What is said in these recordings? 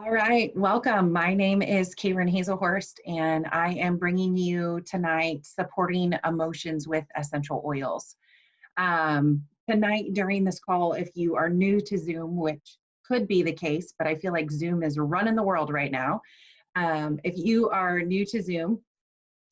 All right, welcome. My name is Karen Hazelhorst, and I am bringing you tonight supporting emotions with essential oils. Tonight during this call, if you are new to Zoom, which could be the case, but I feel like Zoom is running the world right now. If you are new to Zoom,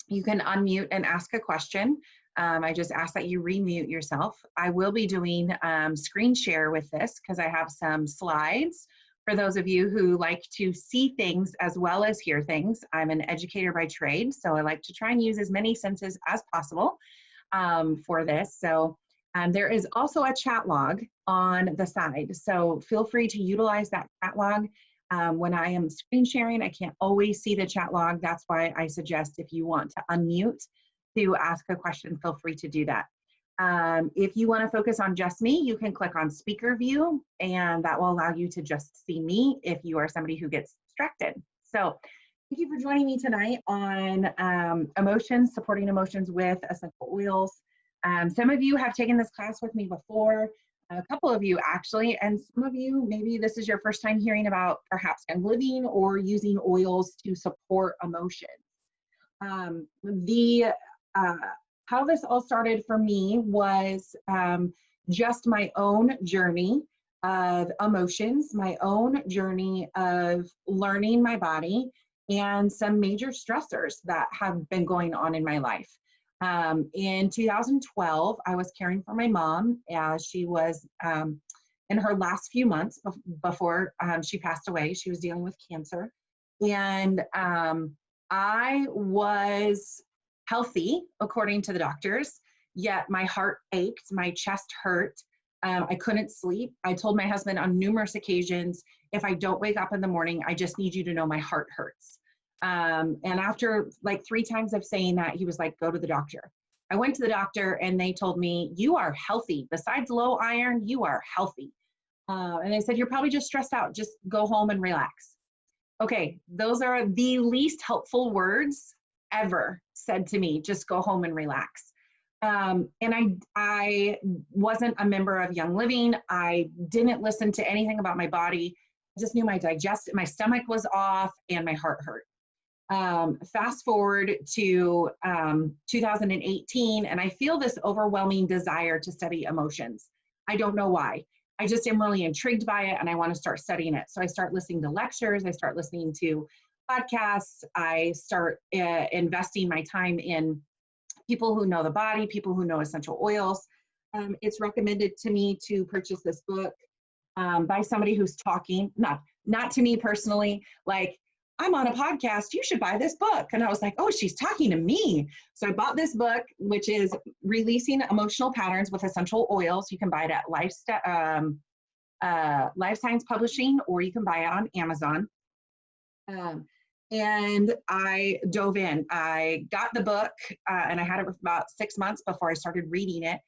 you can unmute and ask a question. I just ask that you remute yourself. I will be doing screen share with this because I have some slides for those of you who like to see things as well as hear things. I'm an educator by trade, so I like to try and use as many senses as possible for this. So there is also a chat log on the side, so feel free to utilize that chat log. When I am screen sharing, I can't always see the chat log. That's why I suggest if you want to unmute to ask a question, feel free to do that. If you want to focus on just me, you can click on speaker view, and that will allow you to just see me if you are somebody who gets distracted. So thank you for joining me tonight on emotions, supporting emotions with essential oils. Some of you have taken this class with me before. A couple of you actually, and some of you, maybe this is your first time hearing about perhaps young living or using oils to support emotions. How this all started for me was just my own journey of emotions, my own journey of learning my body, and some major stressors that have been going on in my life. In 2012, I was caring for my mom as she was in her last few months before she passed away. She was dealing with cancer. And I was healthy, according to the doctors, yet my heart ached, my chest hurt. I couldn't sleep. I told my husband on numerous occasions, if I don't wake up in the morning, I just need you to know my heart hurts. And after like 3 times of saying that, he was like, go to the doctor. I went to the doctor and they told me, you are healthy. Besides low iron, you are healthy. And they said, you're probably just stressed out. Just go home and relax. Okay, those are the least helpful words ever said to me, just go home and relax. And I wasn't a member of Young Living. I didn't listen to anything about my body. I just knew my stomach was off and my heart hurt. Fast forward to 2018, and I feel this overwhelming desire to study emotions. I don't know why. I just am really intrigued by it, and I want to start studying it. So I start listening to lectures. I start listening to podcasts. I start investing my time in people who know the body, people who know essential oils. It's recommended to me to purchase this book by somebody who's talking, not to me personally, like, I'm on a podcast, you should buy this book. And I was like, oh, she's talking to me. So I bought this book, which is Releasing Emotional Patterns with Essential Oils. You can buy it at Life Science Publishing, or you can buy it on Amazon. And I dove in. I got the book and I had it for about 6 months before I started reading it.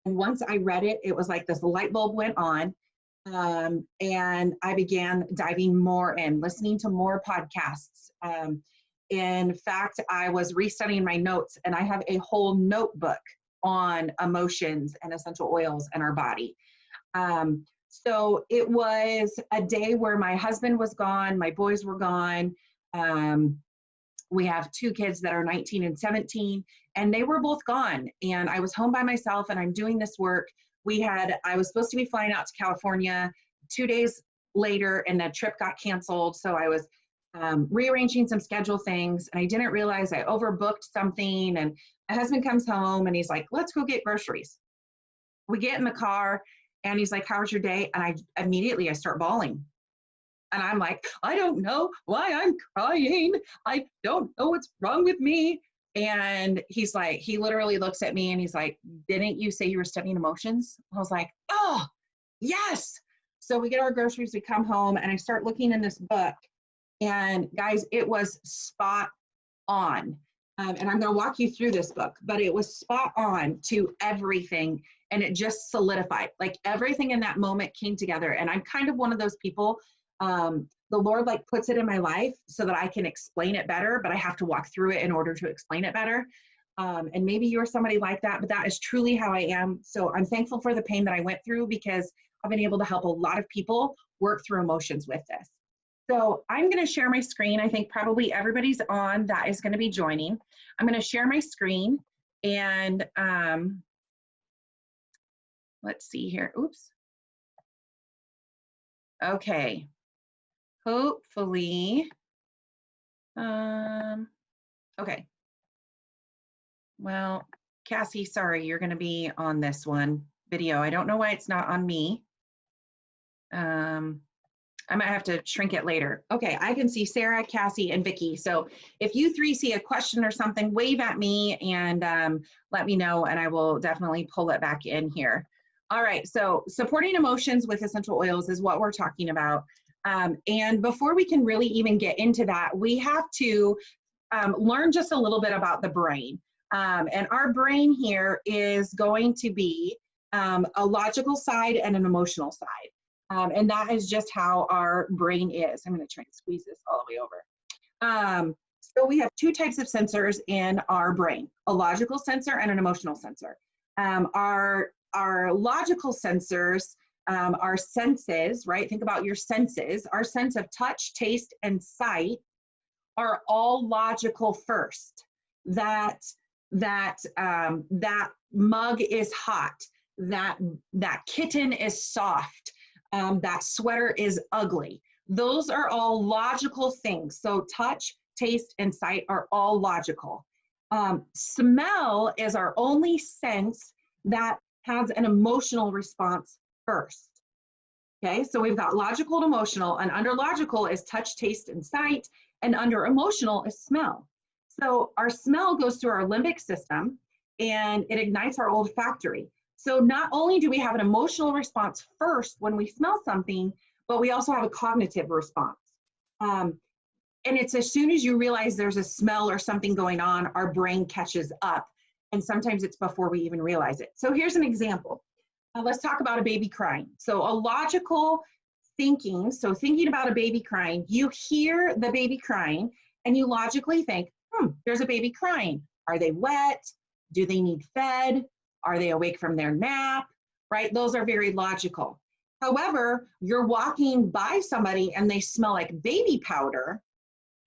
And once I read it, it was like this light bulb went on. And I began diving more in, listening to more podcasts. In fact, I was restudying my notes, and I have a whole notebook on emotions and essential oils and our body. So it was a day where my husband was gone, my boys were gone. We have 2 kids that are 19 and 17, and they were both gone. And I was home by myself, and I'm doing this work. I was supposed to be flying out to California 2 days later, and the trip got canceled. So I was rearranging some schedule things, and I didn't realize I overbooked something. And my husband comes home and he's like, let's go get groceries. We get in the car and he's like, how was your day? And I start bawling. And I'm like, I don't know why I'm crying. I don't know what's wrong with me. And he's like, he literally looks at me and he's like, didn't you say you were studying emotions? I was like, oh, yes. So we get our groceries, we come home, and I start looking in this book. And guys, it was spot on. And I'm going to walk you through this book, but it was spot on to everything. And it just solidified. Like everything in that moment came together. And I'm kind of one of those people, the Lord like puts it in my life so that I can explain it better, but I have to walk through it in order to explain it better. And maybe you're somebody like that, but that is truly how I am. So I'm thankful for the pain that I went through, because I've been able to help a lot of people work through emotions with this. So I'm going to share my screen. I think probably everybody's on that is going to be joining. I'm going to share my screen and let's see here. Oops. Okay. Hopefully. Okay. Well, Cassie, sorry, you're going to be on this one video. I don't know why it's not on me. I might have to shrink it later. Okay, I can see Sarah, Cassie, and Vicky. So if you three see a question or something, wave at me and let me know, and I will definitely pull it back in here. All right, so supporting emotions with essential oils is what we're talking about. And before we can really even get into that, we have to learn just a little bit about the brain. And our brain here is going to be a logical side and an emotional side. And that is just how our brain is. I'm going to try and squeeze this all the way over. So we have two types of sensors in our brain, a logical sensor and an emotional sensor. Our logical sensors, our senses, right? Think about your senses. Our sense of touch, taste, and sight are all logical first. That mug is hot. That kitten is soft. That sweater is ugly. Those are all logical things. So touch, taste, and sight are all logical. Smell is our only sense that has an emotional response first. Okay, so we've got logical and emotional, and under logical is touch, taste, and sight, and under emotional is smell. So our smell goes through our limbic system, and it ignites our olfactory. So not only do we have an emotional response first when we smell something, but we also have a cognitive response. And it's as soon as you realize there's a smell or something going on, our brain catches up. And sometimes it's before we even realize it. So here's an example. Let's talk about a baby crying. So a logical thinking, so thinking about a baby crying, you hear the baby crying and you logically think, there's a baby crying. Are they wet? Do they need fed? Are they awake from their nap? Right? Those are very logical. However, you're walking by somebody and they smell like baby powder,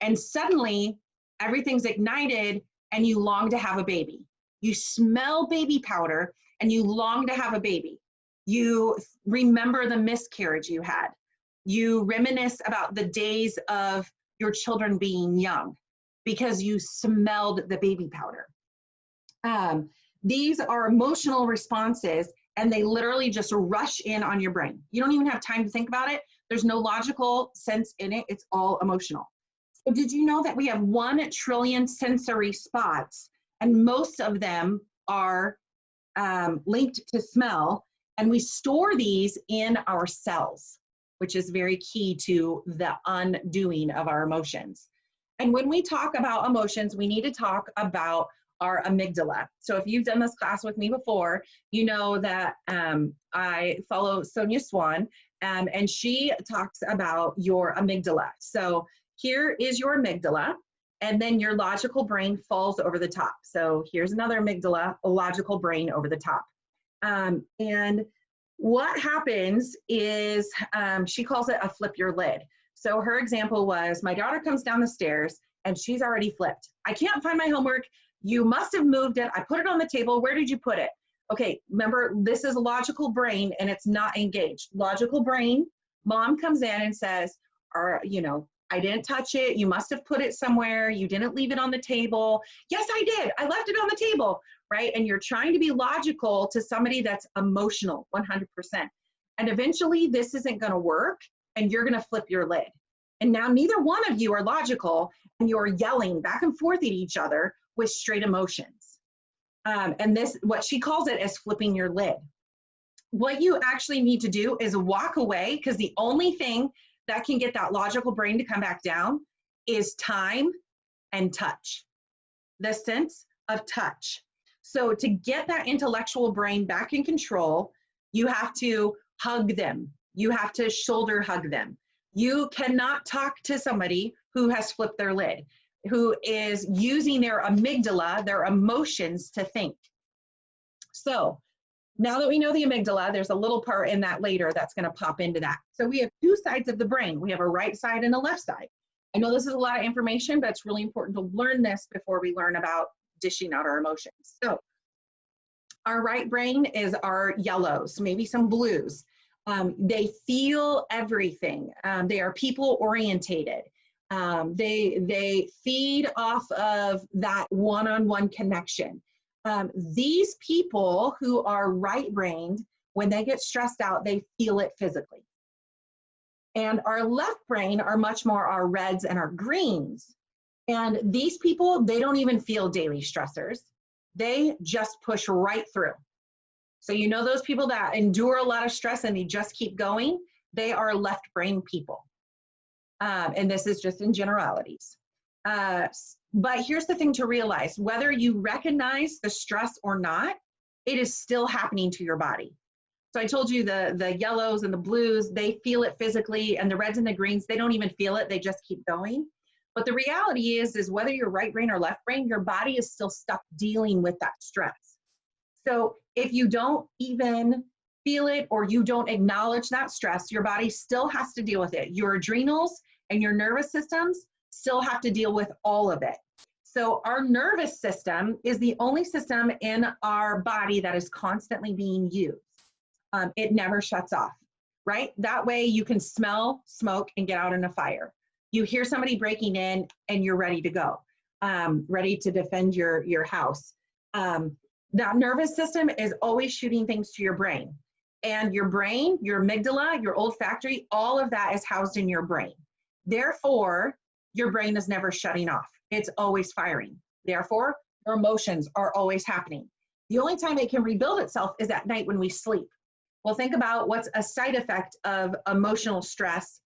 and suddenly everything's ignited and you long to have a baby. You smell baby powder and you long to have a baby. You remember the miscarriage you had. You reminisce about the days of your children being young because you smelled the baby powder. These are emotional responses, and they literally just rush in on your brain. You don't even have time to think about it. There's no logical sense in it. It's all emotional. So did you know that we have 1 trillion sensory spots, and most of them are linked to smell, and we store these in our cells, which is very key to the undoing of our emotions. And when we talk about emotions, we need to talk about our amygdala. So if you've done this class with me before, you know that I follow Sonia Swan, and she talks about your amygdala. So here is your amygdala, and then your logical brain falls over the top. So here's another amygdala, a logical brain over the top. And what happens is, she calls it a flip your lid. So her example was, my daughter comes down the stairs and she's already flipped. I can't find my homework. You must have moved it. I put it on the table. Where did you put it? Okay, remember, this is a logical brain and it's not engaged. Logical brain, mom comes in and says, I didn't touch it. You must have put it somewhere. You didn't leave it on the table. Yes, I did. I left it on the table, right? And you're trying to be logical to somebody that's emotional, 100%. And eventually this isn't going to work and you're going to flip your lid. And now neither one of you are logical and you're yelling back and forth at each other with straight emotions. And this, what she calls it, is flipping your lid. What you actually need to do is walk away, because the only thing that can get that logical brain to come back down is time and touch, the sense of touch. So to get that intellectual brain back in control, you have to hug them. You have to shoulder hug them. You cannot talk to somebody who has flipped their lid, who is using their amygdala, their emotions, to think. So Now that we know the amygdala, there's a little part in that later that's going to pop into that. So we have two sides of the brain. We have a right side and a left side. I know this is a lot of information, but it's really important to learn this before we learn about dishing out our emotions. So our right brain is our yellows, maybe some blues. They feel everything. They are people orientated. They feed off of that one-on-one connection. These people who are right-brained, when they get stressed out, they feel it physically. And our left brain are much more our reds and our greens. And these people, they don't even feel daily stressors. They just push right through. So you know those people that endure a lot of stress and they just keep going? They are left brain people. And this is just in generalities. But here's the thing to realize, whether you recognize the stress or not, it is still happening to your body. So I told you the yellows and the blues, they feel it physically, and the reds and the greens, they don't even feel it, they just keep going. But the reality is whether you're right brain or left brain, your body is still stuck dealing with that stress. So if you don't even feel it or you don't acknowledge that stress, your body still has to deal with it. Your adrenals and your nervous systems still have to deal with all of it. So our nervous system is the only system in our body that is constantly being used. It never shuts off, right? That way you can smell smoke and get out in a fire. You hear somebody breaking in and you're ready to go, ready to defend your house. That nervous system is always shooting things to your brain. And your brain, your amygdala, your olfactory, all of that is housed in your brain. Therefore, your brain is never shutting off. It's always firing. Therefore, your emotions are always happening. The only time it can rebuild itself is at night when we sleep. Well, think about what's a side effect of emotional stress: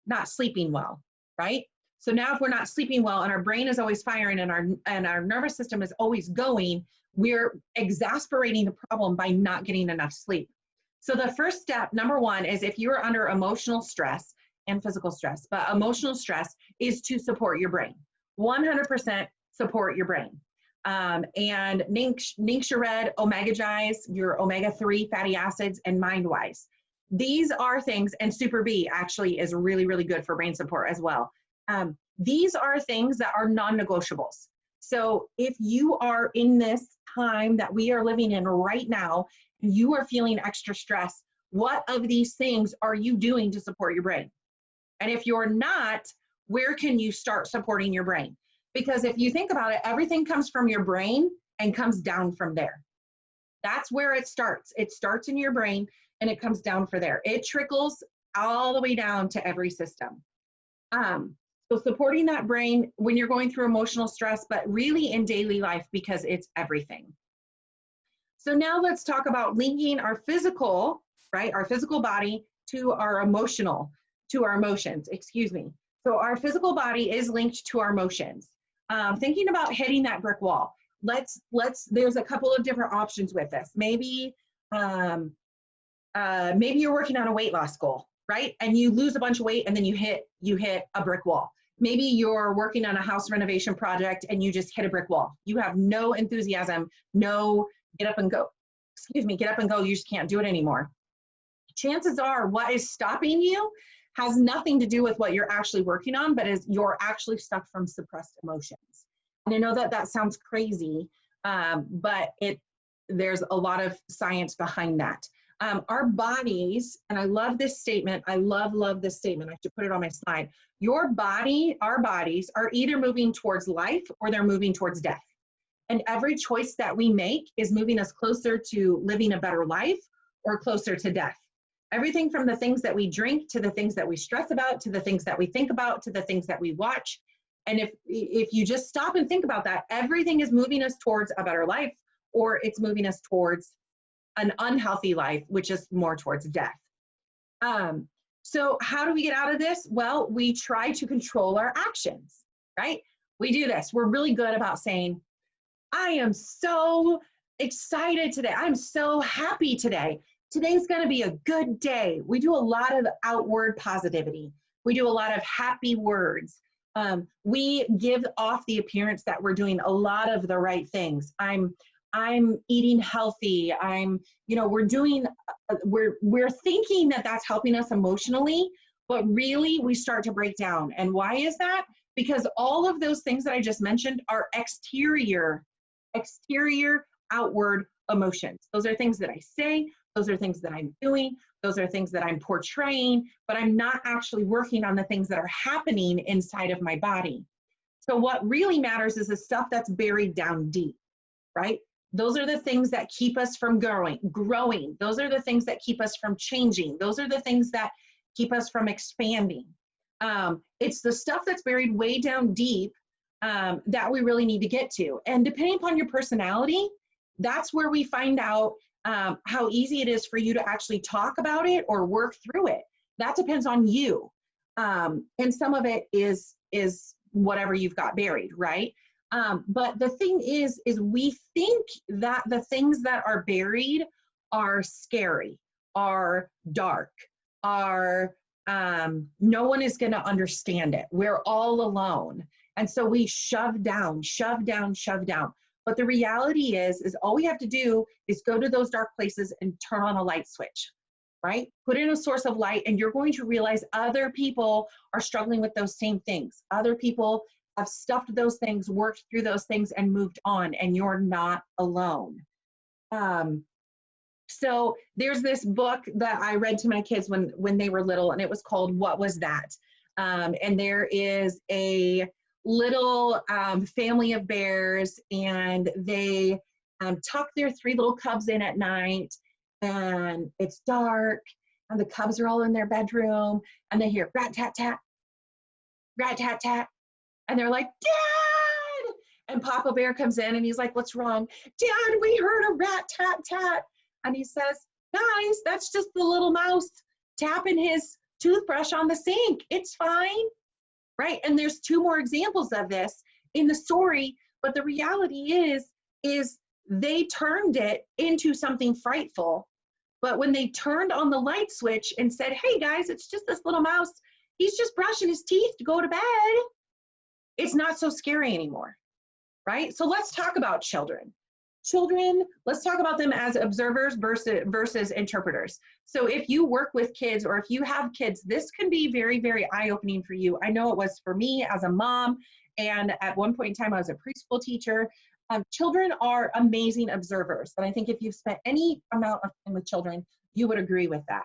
not sleeping well, right? So now if we're not sleeping well and our brain is always firing and our nervous system is always going, we're exasperating the problem by not getting enough sleep. So the first step, number one, is if you're under emotional stress and physical stress, but emotional stress is to support your brain. 100% support your brain. And Ningxia Red, Omega-Gize, your omega-3 fatty acids, and MindWise. These are things, and Super B actually is really, really good for brain support as well. These are things that are non-negotiables. So if you are in this time that we are living in right now, and you are feeling extra stress, what of these things are you doing to support your brain? And if you're not, where can you start supporting your brain? Because if you think about it, everything comes from your brain and comes down from there. That's where it starts. It starts in your brain and it comes down from there. It trickles all the way down to every system. So supporting that brain when you're going through emotional stress, but really in daily life, because it's everything. So now let's talk about linking our physical, right, our physical body to our emotions, excuse me. So our physical body is linked to our emotions. Thinking about hitting that brick wall. There's a couple of different options with this. Maybe you're working on a weight loss goal, right? And you lose a bunch of weight and then you hit a brick wall. Maybe you're working on a house renovation project and you just hit a brick wall. You have no enthusiasm, no get up and go, you just can't do it anymore. Chances are what is stopping you has nothing to do with what you're actually working on, but is you're actually stuck from suppressed emotions. And I know that sounds crazy, but there's a lot of science behind that. Our bodies, and I love this statement, I love this statement, I should put it on my slide. Our bodies are either moving towards life or they're moving towards death. And every choice that we make is moving us closer to living a better life or closer to death. Everything from the things that we drink, to the things that we stress about, to the things that we think about, to the things that we watch. And if you just stop and think about that, everything is moving us towards a better life, or it's moving us towards an unhealthy life, which is more towards death. So how do we get out of this? Well, we try to control our actions, right? We do this. We're really good about saying, I am so excited today. I'm so happy today. Today's going to be a good day. We do a lot of outward positivity. We do a lot of happy words. We give off the appearance that we're doing a lot of the right things. I'm I'm eating healthy. We're thinking that that's helping us emotionally, but really we start to break down. And why is that? Because all of those things that I just mentioned are exterior outward emotions. Those are things that I say, those are things that I'm doing, those are things that I'm portraying, but I'm not actually working on the things that are happening inside of my body. So what really matters is the stuff that's buried down deep, right? Those are the things that keep us from growing. Those are the things that keep us from changing. Those are the things that keep us from expanding. It's the stuff that's buried way down deep that we really need to get to. And depending upon your personality, that's where we find out how easy it is for you to actually talk about it or work through it. That depends on you. And some of it is whatever you've got buried, right? But the thing is we think that the things that are buried are scary, are dark, are no one is going to understand it. We're all alone. And so we shove down. But the reality is all we have to do is go to those dark places and turn on a light switch, right? Put in a source of light, and you're going to realize other people are struggling with those same things. Other people have stuffed those things, worked through those things, and moved on, and you're not alone. So there's this book that I read to my kids when they were little, and it was called What Was That? And there is a little family of bears, and they tuck their 3 little cubs in at night, and it's dark, and the cubs are all in their bedroom, and they hear rat-tat-tat, rat-tat-tat, and they're like, Dad! And Papa Bear comes in, and he's like, what's wrong? Dad, we heard a rat-tat-tat. And he says, guys, that's just the little mouse tapping his toothbrush on the sink. It's fine, right? And there's 2 more examples of this in the story, but the reality is they turned it into something frightful. But when they turned on the light switch and said, hey guys, it's just this little mouse, he's just brushing his teeth to go to bed, it's not so scary anymore, right? So let's talk about children. Let's talk about them as observers versus interpreters. So if you work with kids, or if you have kids, this can be very, very eye-opening for you. I know it was for me as a mom, and at one point in time I was a preschool teacher. Children are amazing observers, and I think if you've spent any amount of time with children, you would agree with that.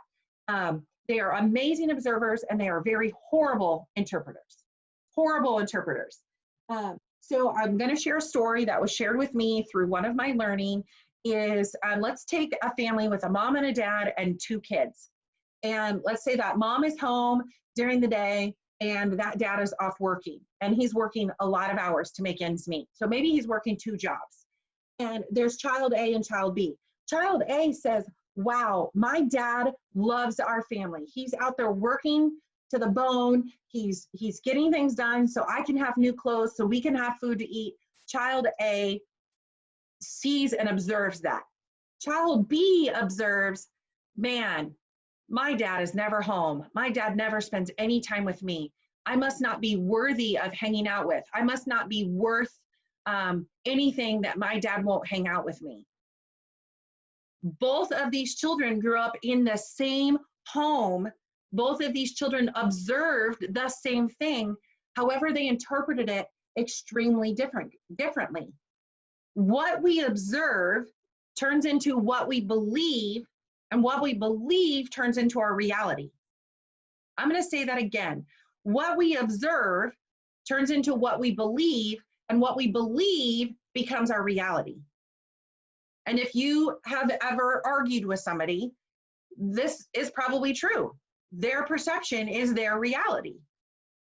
They are amazing observers, and they are very horrible interpreters. So I'm going to share a story that was shared with me through one of my learning is, let's take a family with a mom and a dad and 2 kids. And let's say that mom is home during the day and that dad is off working, and he's working a lot of hours to make ends meet. So maybe he's working 2 jobs. And there's child A and child B. Child A says, wow, my dad loves our family. He's out there working to the bone. He's getting things done so I can have new clothes, so we can have food to eat. Child A sees and observes that. Child B observes, man, my dad is never home. My dad never spends any time with me. I must not be worthy of hanging out with. I must not be worth anything that my dad won't hang out with me. Both of these children grew up in the same home. Both of these children observed the same thing. However, they interpreted it extremely differently. What we observe turns into what we believe, and what we believe turns into our reality. I'm going to say that again. What we observe turns into what we believe, and what we believe becomes our reality. And if you have ever argued with somebody, this is probably true. Their perception is their reality,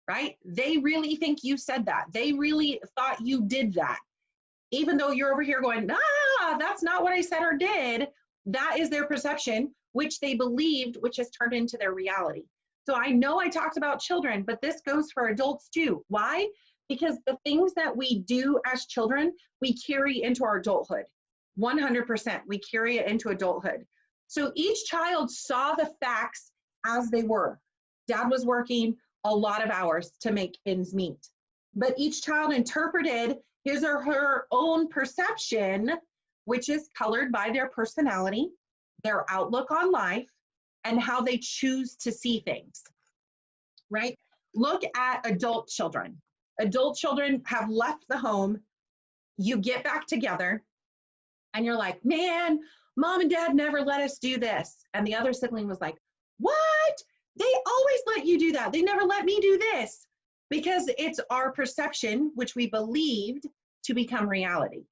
right? They really think you said that. They really thought you did that. Even though you're over here going, that's not what I said or did. That is their perception, which they believed, which has turned into their reality. So I know I talked about children, but this goes for adults too. Why? Because the things that we do as children, we carry into our adulthood. 100%, we carry it into adulthood. So each child saw the facts as they were. Dad was working a lot of hours to make ends meet. But each child interpreted his or her own perception which is colored by their personality, their outlook on life, and how they choose to see things, right? Look at adult children. Adult children have left the home. You get back together and you're like, man, mom and dad never let us do this. And the other sibling was like, what? They always let you do that. They never let me do this. Because it's our perception, which we believed to become reality.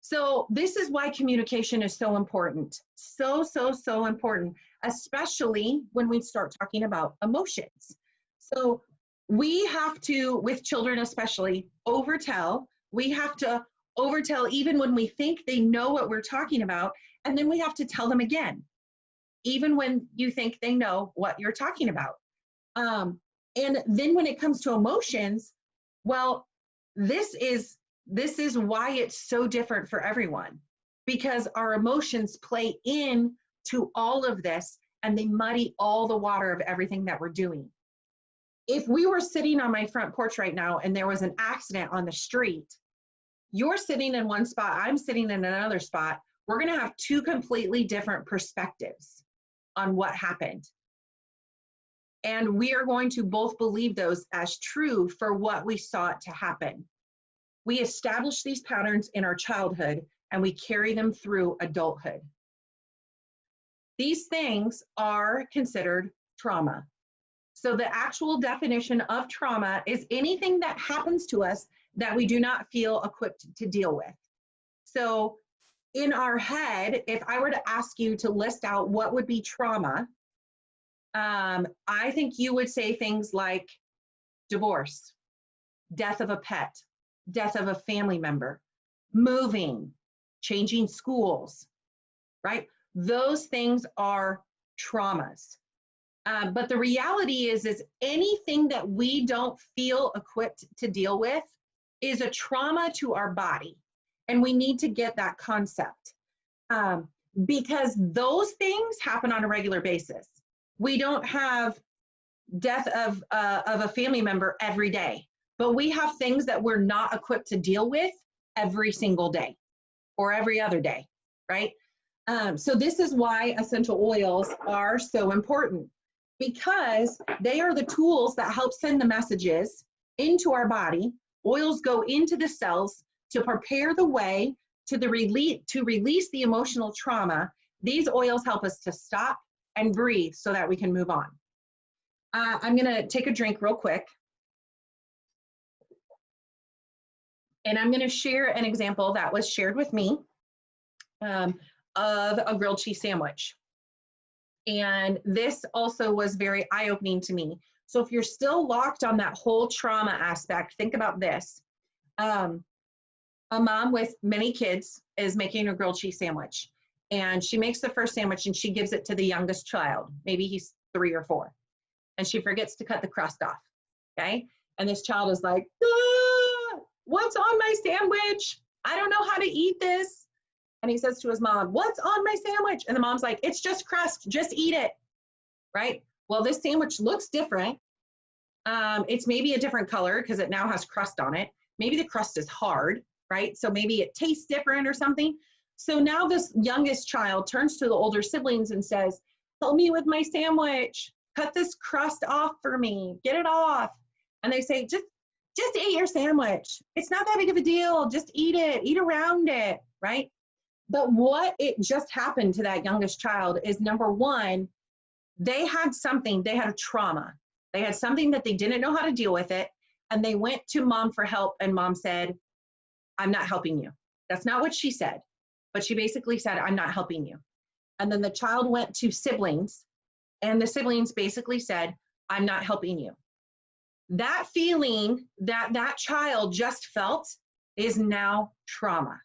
So this is why communication is so important. So, so, so important, especially when we start talking about emotions. So we have to, with children especially, overtell. We have to overtell even when we think they know what we're talking about, and then we have to tell them again, even when you think they know what you're talking about. And then when it comes to emotions, well, this is why it's so different for everyone, because our emotions play in to all of this and they muddy all the water of everything that we're doing. If we were sitting on my front porch right now and there was an accident on the street, you're sitting in one spot, I'm sitting in another spot, we're going to have two completely different perspectives on what happened. And we are going to both believe those as true for what we saw it to happen. We establish these patterns in our childhood and we carry them through adulthood. These things are considered trauma. So the actual definition of trauma is anything that happens to us that we do not feel equipped to deal with. So in our head, if I were to ask you to list out what would be trauma, I think you would say things like divorce, death of a pet, death of a family member, moving, changing schools, right? Those things are traumas. But the reality is anything that we don't feel equipped to deal with is a trauma to our body. And we need to get that concept because those things happen on a regular basis. We don't have death of a family member every day, but we have things that we're not equipped to deal with every single day or every other day, right? So this is why essential oils are so important, because they are the tools that help send the messages into our body. Oils go into the cells to prepare the way to release the emotional trauma. These oils help us to stop and breathe so that we can move on. I'm gonna take a drink real quick. And I'm gonna share an example that was shared with me of a grilled cheese sandwich. And this also was very eye-opening to me. So if you're still locked on that whole trauma aspect, think about this. A mom with many kids is making a grilled cheese sandwich. And she makes the first sandwich and she gives it to the youngest child. Maybe he's 3 or 4. And she forgets to cut the crust off, okay? And this child is like, ah, what's on my sandwich? I don't know how to eat this. And he says to his mom, what's on my sandwich? And the mom's like, it's just crust, just eat it, right? Well, this sandwich looks different. It's maybe a different color because it now has crust on it. Maybe the crust is hard, right? So maybe it tastes different or something. So now this youngest child turns to the older siblings and says, help me with my sandwich. Cut this crust off for me. Get it off. And they say, just eat your sandwich. It's not that big of a deal. Just eat it. Eat around it, right? But what it just happened to that youngest child is, number one, they had a trauma. They had something that they didn't know how to deal with it. And they went to mom for help. And mom said, I'm not helping you. That's not what she said. But she basically said, I'm not helping you. And then the child went to siblings. And the siblings basically said, I'm not helping you. That feeling that that child just felt is now trauma.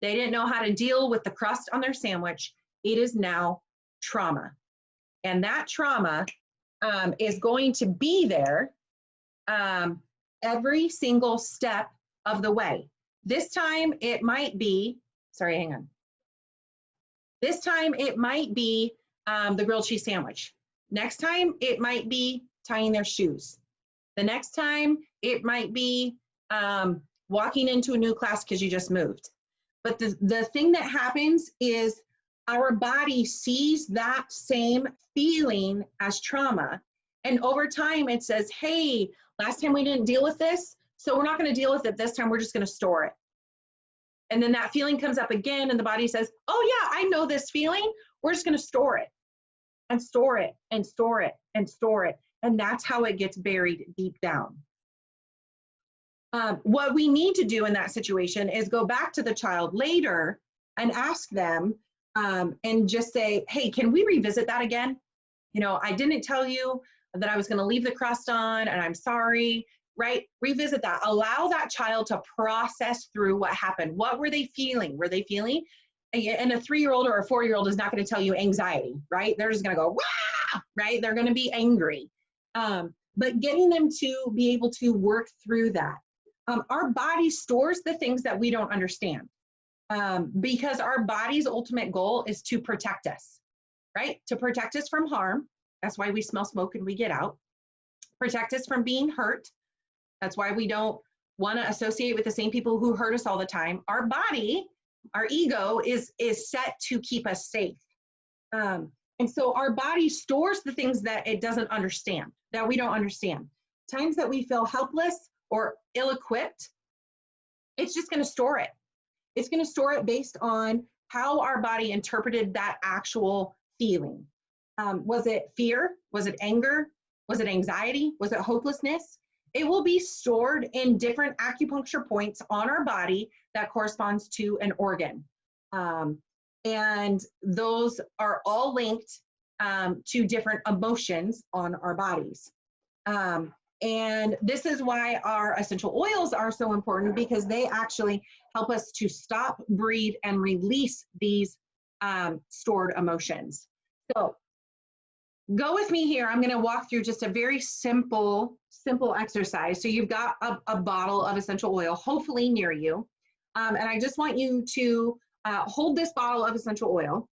They didn't know how to deal with the crust on their sandwich. It is now trauma. And that trauma is going to be there every single step of the way. This time it might be, This time it might be the grilled cheese sandwich. Next time it might be tying their shoes. The next time it might be walking into a new class because you just moved. But the thing that happens is our body sees that same feeling as trauma. And over time it says, hey, last time we didn't deal with this, so we're not going to deal with it this time, we're just going to store it. And then that feeling comes up again and the body says, oh yeah, I know this feeling, we're just going to store it and store it and store it and store it. And that's how it gets buried deep down. What we need to do in that situation is go back to the child later and ask them and just say, hey, can we revisit that again? You know, I didn't tell you that I was going to leave the crust on and I'm sorry, right? Revisit that. Allow that child to process through what happened. What were they feeling? Were they feeling? And a 3-year-old or a 4-year-old is not going to tell you anxiety, right? They're just going to go, wah, right? They're going to be angry. But getting them to be able to work through that. Our body stores the things that we don't understand because our body's ultimate goal is to protect us, right? To protect us from harm. That's why we smell smoke and we get out. Protect us from being hurt. That's why we don't want to associate with the same people who hurt us all the time. Our body, our ego is set to keep us safe. And so our body stores the things that it doesn't understand, that we don't understand. Times that we feel helpless or ill-equipped, it's just going to store it. It's going to store it based on how our body interpreted that actual feeling. Was it fear? Was it anger? Was it anxiety? Was it hopelessness? It will be stored in different acupuncture points on our body that corresponds to an organ. And those are all linked to different emotions on our bodies. And this is why our essential oils are so important, because they actually help us to stop, breathe, and release these stored emotions. So go with me here. I'm going to walk through just a very simple exercise. So you've got a bottle of essential oil, hopefully near you. And I just want you to hold this bottle of essential oil.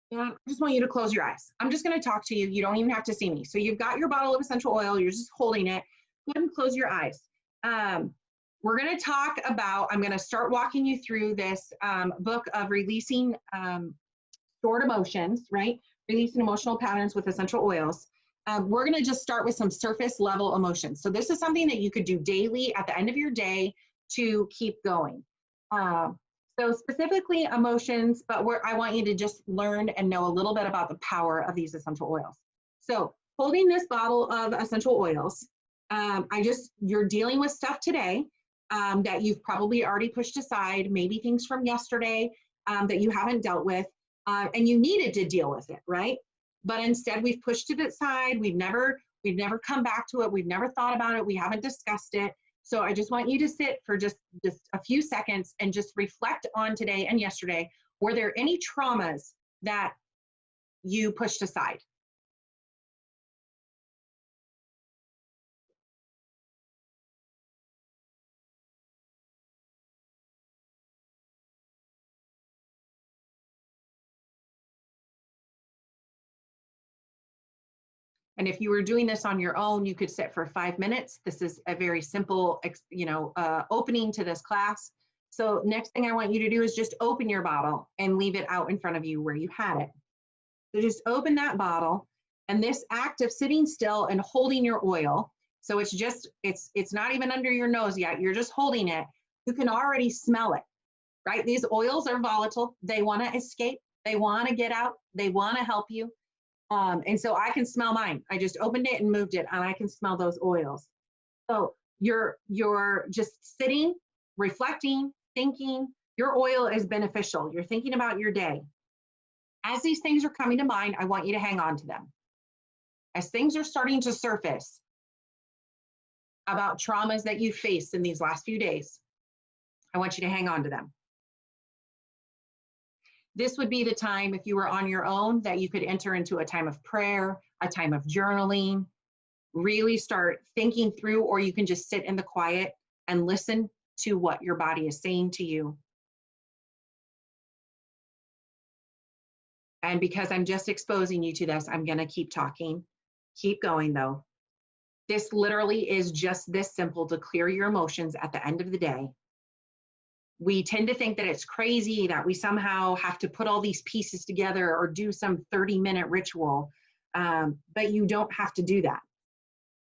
And I just want you to close your eyes. I'm just going to talk to you. You don't even have to see me. So you've got your bottle of essential oil. You're just holding it. Go ahead and close your eyes. We're going to talk about, I'm going to start walking you through this book of releasing stored emotions, right? Releasing emotional patterns with essential oils. We're going to just start with some surface level emotions. So this is something that you could do daily at the end of your day to keep going. So specifically emotions, but I want you to just learn and know a little bit about the power of these essential oils. So holding this bottle of essential oils, you're dealing with stuff today that you've probably already pushed aside, maybe things from yesterday that you haven't dealt with, and you needed to deal with it, right? But instead we've pushed it aside. We've never come back to it. We've never thought about it. We haven't discussed it. So I just want you to sit for just a few seconds and just reflect on today and yesterday. Were there any traumas that you pushed aside? And if you were doing this on your own, you could sit for 5 minutes. This is a very simple, opening to this class. So next thing I want you to do is just open your bottle and leave it out in front of you where you had it. So just open that bottle, and this act of sitting still and holding your oil. So it's not even under your nose yet. You're just holding it. You can already smell it, right? These oils are volatile. They want to escape. They want to get out. They want to help you. And so I can smell mine. I just opened it and moved it, and I can smell those oils. So you're just sitting, reflecting, thinking. Your oil is beneficial. You're thinking about your day. As these things are coming to mind, I want you to hang on to them. As things are starting to surface about traumas that you faced in these last few days, I want you to hang on to them. This would be the time, if you were on your own, that you could enter into a time of prayer, a time of journaling, really start thinking through, or you can just sit in the quiet and listen to what your body is saying to you. And because I'm just exposing you to this, I'm going to keep talking. Keep going, though. This literally is just this simple to clear your emotions at the end of the day. We tend to think that it's crazy that we somehow have to put all these pieces together or do some 30-minute ritual, but you don't have to do that.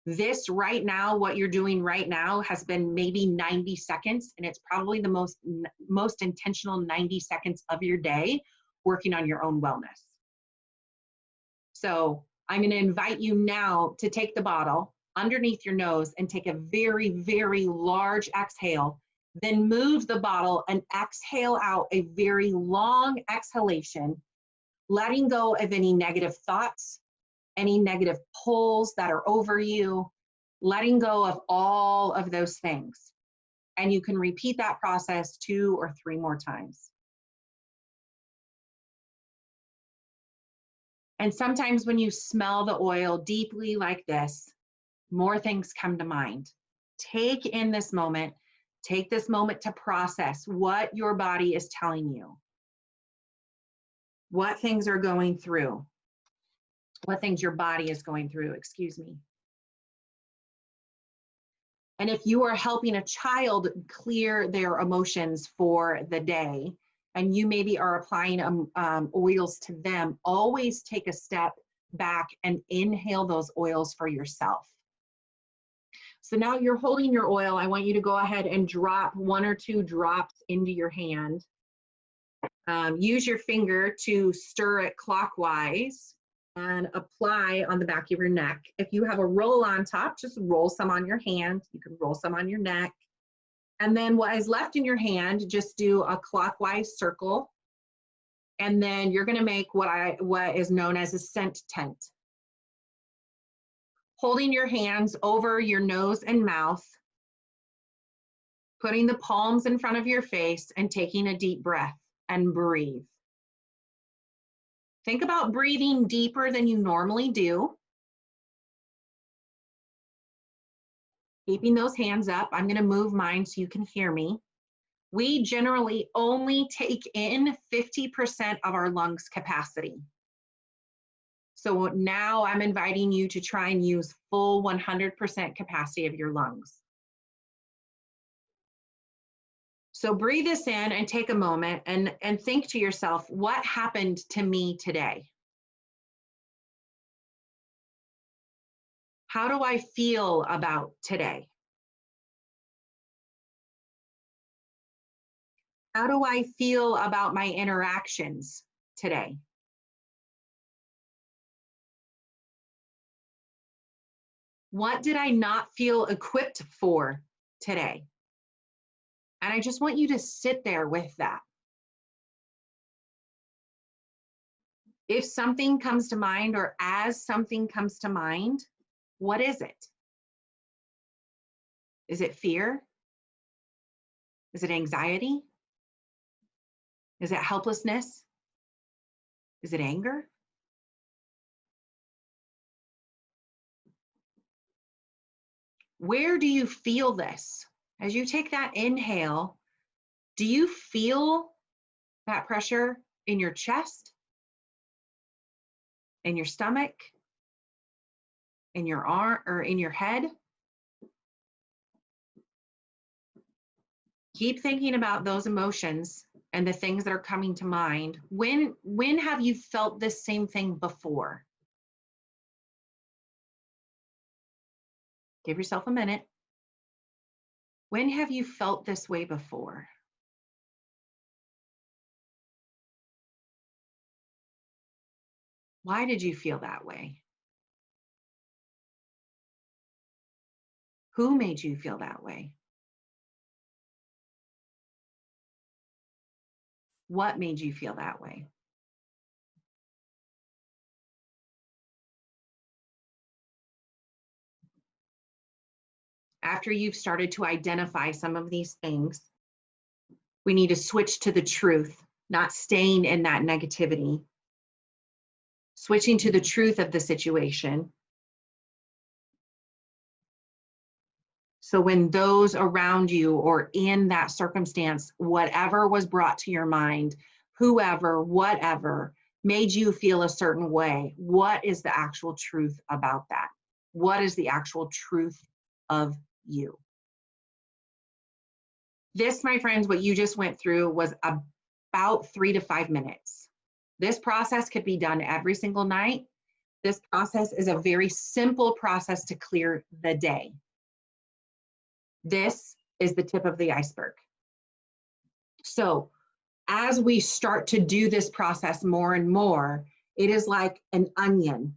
This right now, what you're doing right now has been maybe 90 seconds, and it's probably the most intentional 90 seconds of your day working on your own wellness. So I'm going to invite you now to take the bottle underneath your nose and take a very, very large exhale. Then move the bottle and exhale out a very long exhalation, letting go of any negative thoughts, any negative pulls that are over you, letting go of all of those things. And you can repeat that process 2 or 3 more times. And sometimes when you smell the oil deeply like this, more things come to mind. Take in this moment. Take this moment to process what your body is telling you, what things are going through, what things your body is going through, excuse me. And if you are helping a child clear their emotions for the day, and you maybe are applying oils to them, always take a step back and inhale those oils for yourself. So now you're holding your oil. I want you to go ahead and drop 1 or 2 drops into your hand. Use your finger to stir it clockwise and apply on the back of your neck. If you have a roll on top, just roll some on your hand. You can roll some on your neck. And then what is left in your hand, just do a clockwise circle. And then you're going to make what is known as a scent tent. Holding your hands over your nose and mouth, putting the palms in front of your face and taking a deep breath and breathe. Think about breathing deeper than you normally do. Keeping those hands up. I'm going to move mine so you can hear me. We generally only take in 50% of our lungs capacity. So now I'm inviting you to try and use full 100% capacity of your lungs. So breathe this in and take a moment and think to yourself, what happened to me today? How do I feel about today? How do I feel about my interactions today? What did I not feel equipped for today? And I just want you to sit there with that. If something comes to mind, or as something comes to mind, what is it? Is it fear? Is it anxiety? Is it helplessness? Is it anger? Where do you feel this? As you take that inhale, do you feel that pressure in your chest, in your stomach, in your arm, or in your head? Keep thinking about those emotions and the things that are coming to mind. When have you felt this same thing before? Give yourself a minute. When have you felt this way before? Why did you feel that way? Who made you feel that way? What made you feel that way? After you've started to identify some of these things, we need to switch to the truth, not staying in that negativity. Switching to the truth of the situation. So when those around you or in that circumstance, whatever was brought to your mind, whoever, whatever, made you feel a certain way, what is the actual truth about that? What is the actual truth of you? This, my friends, what you just went through was about 3 to 5 minutes. This process could be done every single night. This process is a very simple process to clear the day. This is the tip of the iceberg. So as we start to do this process more and more, it is like an onion,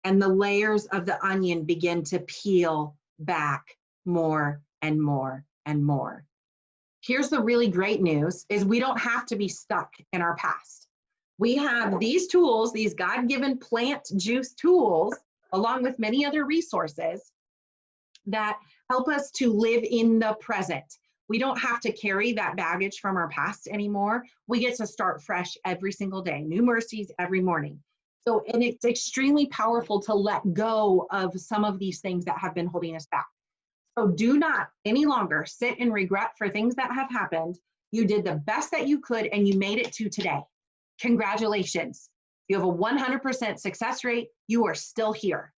and the layers of the onion begin to peel back more and more and more. Here's the really great news is we don't have to be stuck in our past. We have these tools, these God-given plant juice tools, along with many other resources that help us to live in the present. We don't have to carry that baggage from our past anymore. We get to start fresh every single day, new mercies every morning. So, and it's extremely powerful to let go of some of these things that have been holding us back. So do not any longer sit in regret for things that have happened. You did the best that you could and you made it to today. Congratulations. You have a 100% success rate. You are still here.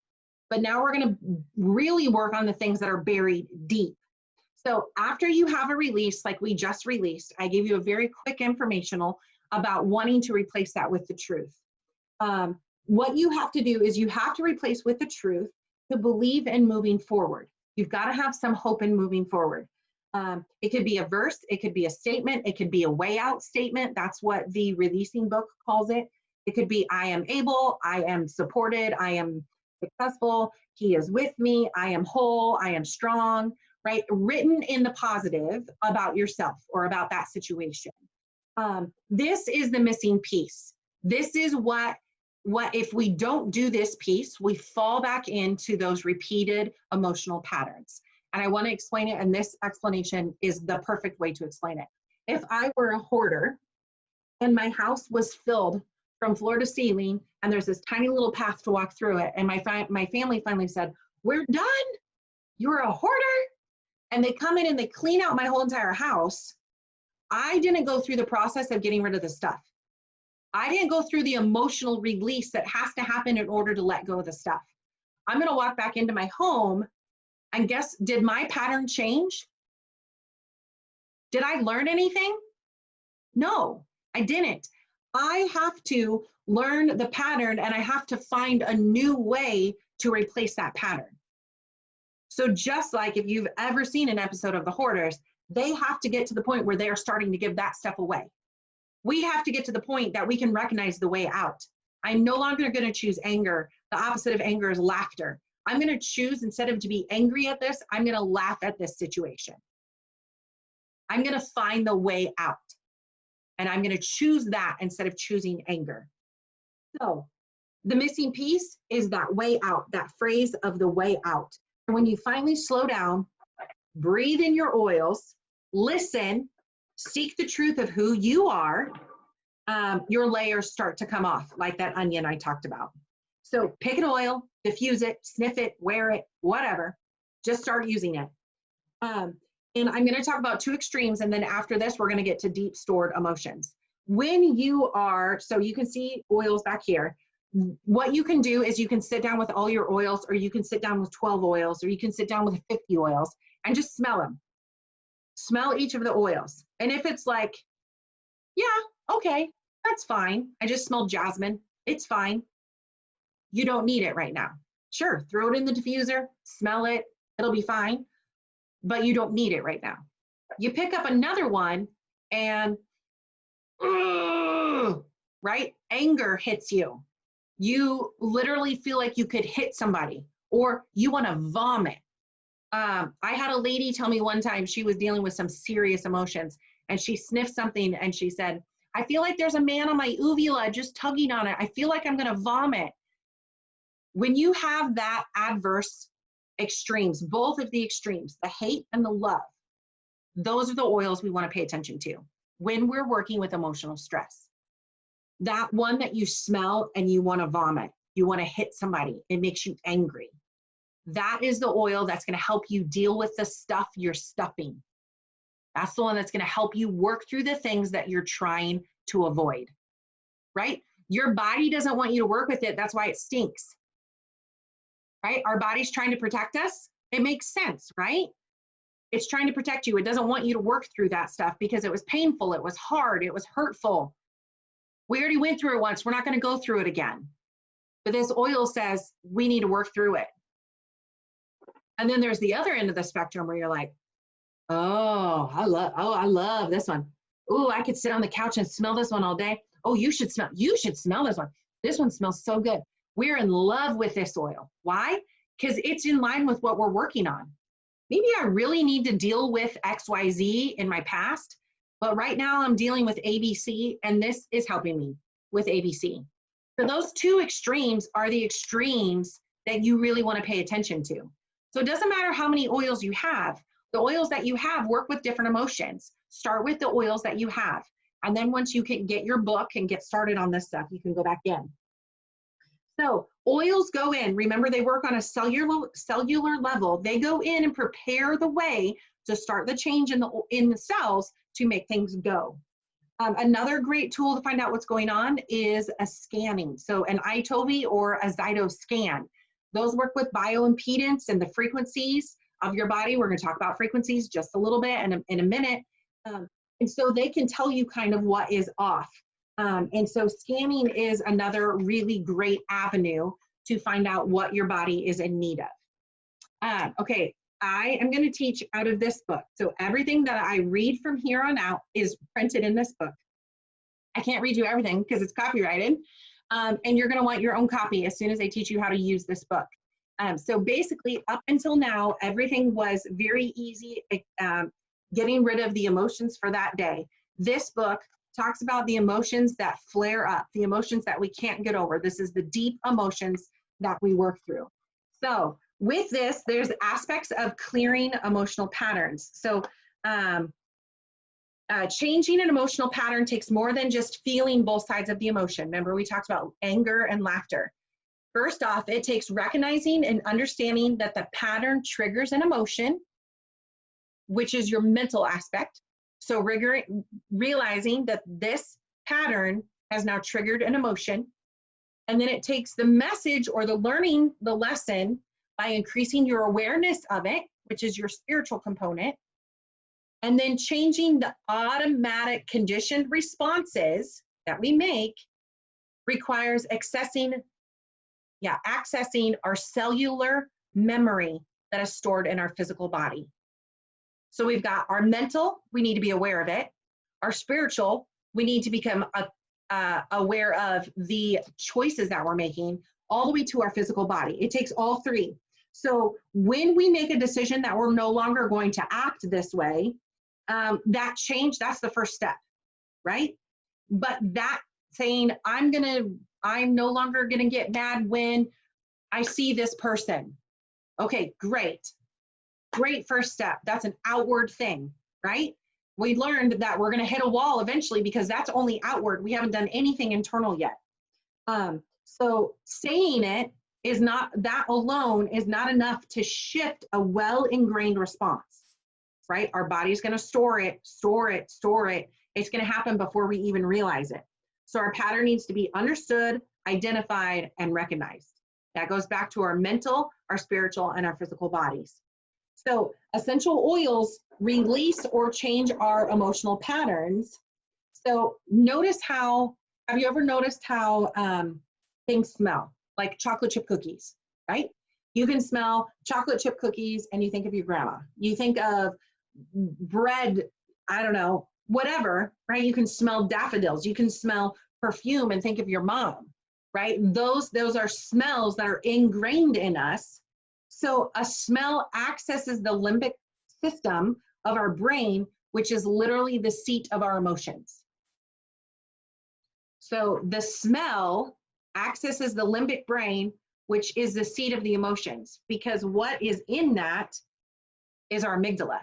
But now we're going to really work on the things that are buried deep. So after you have a release like we just released, I gave you a very quick informational about wanting to replace that with the truth. What you have to do is you have to replace with the truth to believe in moving forward. You've got to have some hope in moving forward. It could be a verse, it could be a statement, it could be a way out statement. That's what the releasing book calls it. It could be, I am able, I am supported, I am successful, he is with me, I am whole, I am strong, right? Written in the positive about yourself or about that situation. This is the missing piece. This is what if we don't do this piece, we fall back into those repeated emotional patterns. And I want to explain it, and this explanation is the perfect way to explain it. If I were a hoarder and my house was filled from floor to ceiling, and there's this tiny little path to walk through it, and my family finally said, "We're done. You're a hoarder." And they come in and they clean out my whole entire house. I didn't go through the process of getting rid of the stuff. I didn't go through the emotional release that has to happen in order to let go of the stuff. I'm going to walk back into my home and guess, did my pattern change? Did I learn anything? No, I didn't. I have to learn the pattern and I have to find a new way to replace that pattern. So just like if you've ever seen an episode of The Hoarders, they have to get to the point where they are starting to give that stuff away. We have to get to the point that we can recognize the way out. I'm no longer going to choose anger. The opposite of anger is laughter. I'm going to choose, instead of to be angry at this, I'm going to laugh at this situation. I'm going to find the way out. And I'm going to choose that instead of choosing anger. So the missing piece is that way out, that phrase of the way out. And when you finally slow down, breathe in your oils, listen, seek the truth of who you are, your layers start to come off, like that onion I talked about. So pick an oil, diffuse it, sniff it, wear it, whatever. Just start using it. And I'm going to talk about two extremes, and then after this, we're going to get to deep stored emotions. When you are, so you can see oils back here. What you can do is you can sit down with all your oils, or you can sit down with 12 oils, or you can sit down with 50 oils and just smell them. Smell each of the oils. And if it's like, yeah, okay, that's fine. I just smelled jasmine. It's fine. You don't need it right now. Sure, throw it in the diffuser, smell it. It'll be fine. But you don't need it right now. You pick up another one and, right? Anger hits you. You literally feel like you could hit somebody, or you want to vomit. I had a lady tell me one time she was dealing with some serious emotions, and she sniffed something and she said, I feel like there's a man on my uvula just tugging on it. I feel like I'm going to vomit. When you have that adverse extremes, both of the extremes, the hate and the love, those are the oils we want to pay attention to when we're working with emotional stress. That one that you smell and you want to vomit, you want to hit somebody, it makes you angry. That is the oil that's going to help you deal with the stuff you're stuffing. That's the one that's going to help you work through the things that you're trying to avoid, right? Your body doesn't want you to work with it. That's why it stinks, right? Our body's trying to protect us. It makes sense, right? It's trying to protect you. It doesn't want you to work through that stuff because it was painful, it was hard, it was hurtful. We already went through it once. We're not going to go through it again. But this oil says we need to work through it. And then there's the other end of the spectrum where you're like, oh, I love this one. Oh, I could sit on the couch and smell this one all day. Oh, you should smell this one. This one smells so good. We're in love with this oil. Why? Because it's in line with what we're working on. Maybe I really need to deal with XYZ in my past, but right now I'm dealing with ABC, and this is helping me with ABC. So those two extremes are the extremes that you really want to pay attention to. So it doesn't matter how many oils you have. The oils that you have work with different emotions. Start with the oils that you have. And then once you can get your book and get started on this stuff, you can go back in. So oils go in. Remember, they work on a cellular level. They go in and prepare the way to start the change in the cells to make things go. Another great tool to find out what's going on is a scanning. So an iTovi or a Zyto scan. Those work with bioimpedance and the frequencies of your body. We're going to talk about frequencies just a little bit in a minute. And so they can tell you kind of what is off. And so scanning is another really great avenue to find out what your body is in need of. Okay, I am going to teach out of this book. So everything that I read from here on out is printed in this book. I can't read you everything because it's copyrighted. And you're going to want your own copy as soon as I teach you how to use this book. So basically, up until now, everything was very easy, getting rid of the emotions for that day. This book talks about the emotions that flare up, the emotions that we can't get over. This is the deep emotions that we work through. So with this, there's aspects of clearing emotional patterns. So changing an emotional pattern takes more than just feeling both sides of the emotion. Remember, we talked about anger and laughter. First off, it takes recognizing and understanding that the pattern triggers an emotion, which is your mental aspect. So realizing that this pattern has now triggered an emotion. And then it takes the message or the learning the lesson by increasing your awareness of it, which is your spiritual component. And then changing the automatic conditioned responses that we make requires accessing our cellular memory that is stored in our physical body. So we've got our mental, we need to be aware of it. Our spiritual, we need to become aware of the choices that we're making, all the way to our physical body. It takes all three. So when we make a decision that we're no longer going to act this way, that change, that's the first step, right? But that saying, I'm no longer gonna get mad when I see this person. Okay, great. Great first step. That's an outward thing, right? We learned that we're going to hit a wall eventually because that's only outward. We haven't done anything internal yet. So saying it is not, that alone is not enough to shift a well-ingrained response, right? Our body's going to store it. It's going to happen before we even realize it. So our pattern needs to be understood, identified, and recognized. That goes back to our mental, our spiritual, and our physical bodies. So essential oils release or change our emotional patterns. So notice how, have you ever noticed how things smell? Like chocolate chip cookies, right? You can smell chocolate chip cookies and you think of your grandma. You think of bread, I don't know, whatever, right? You can smell daffodils. You can smell perfume and think of your mom, right? Those are smells that are ingrained in us. So a smell accesses the limbic system of our brain, which is literally the seat of our emotions. So the smell accesses the limbic brain, which is the seat of the emotions, because what is in that is our amygdala.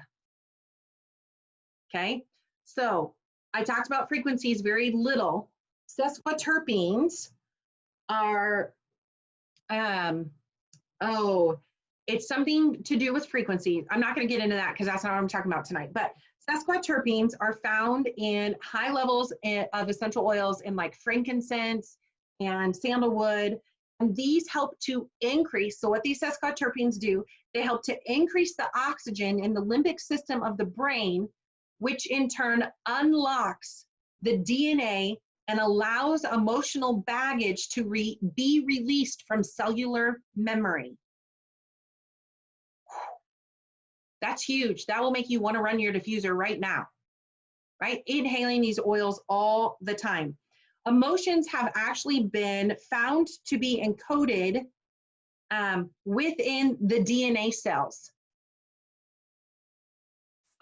Okay, so I talked about frequencies very little. Sesquiterpenes are, it's something to do with frequency. I'm not going to get into that because that's not what I'm talking about tonight. But sesquiterpenes are found in high levels of essential oils in like frankincense and sandalwood. And these help to increase, so what these sesquiterpenes do, they help to increase the oxygen in the limbic system of the brain, which in turn unlocks the DNA and allows emotional baggage to be released from cellular memory. That's huge. That will make you want to run your diffuser right now, right? Inhaling these oils all the time. Emotions have actually been found to be encoded within the DNA cells.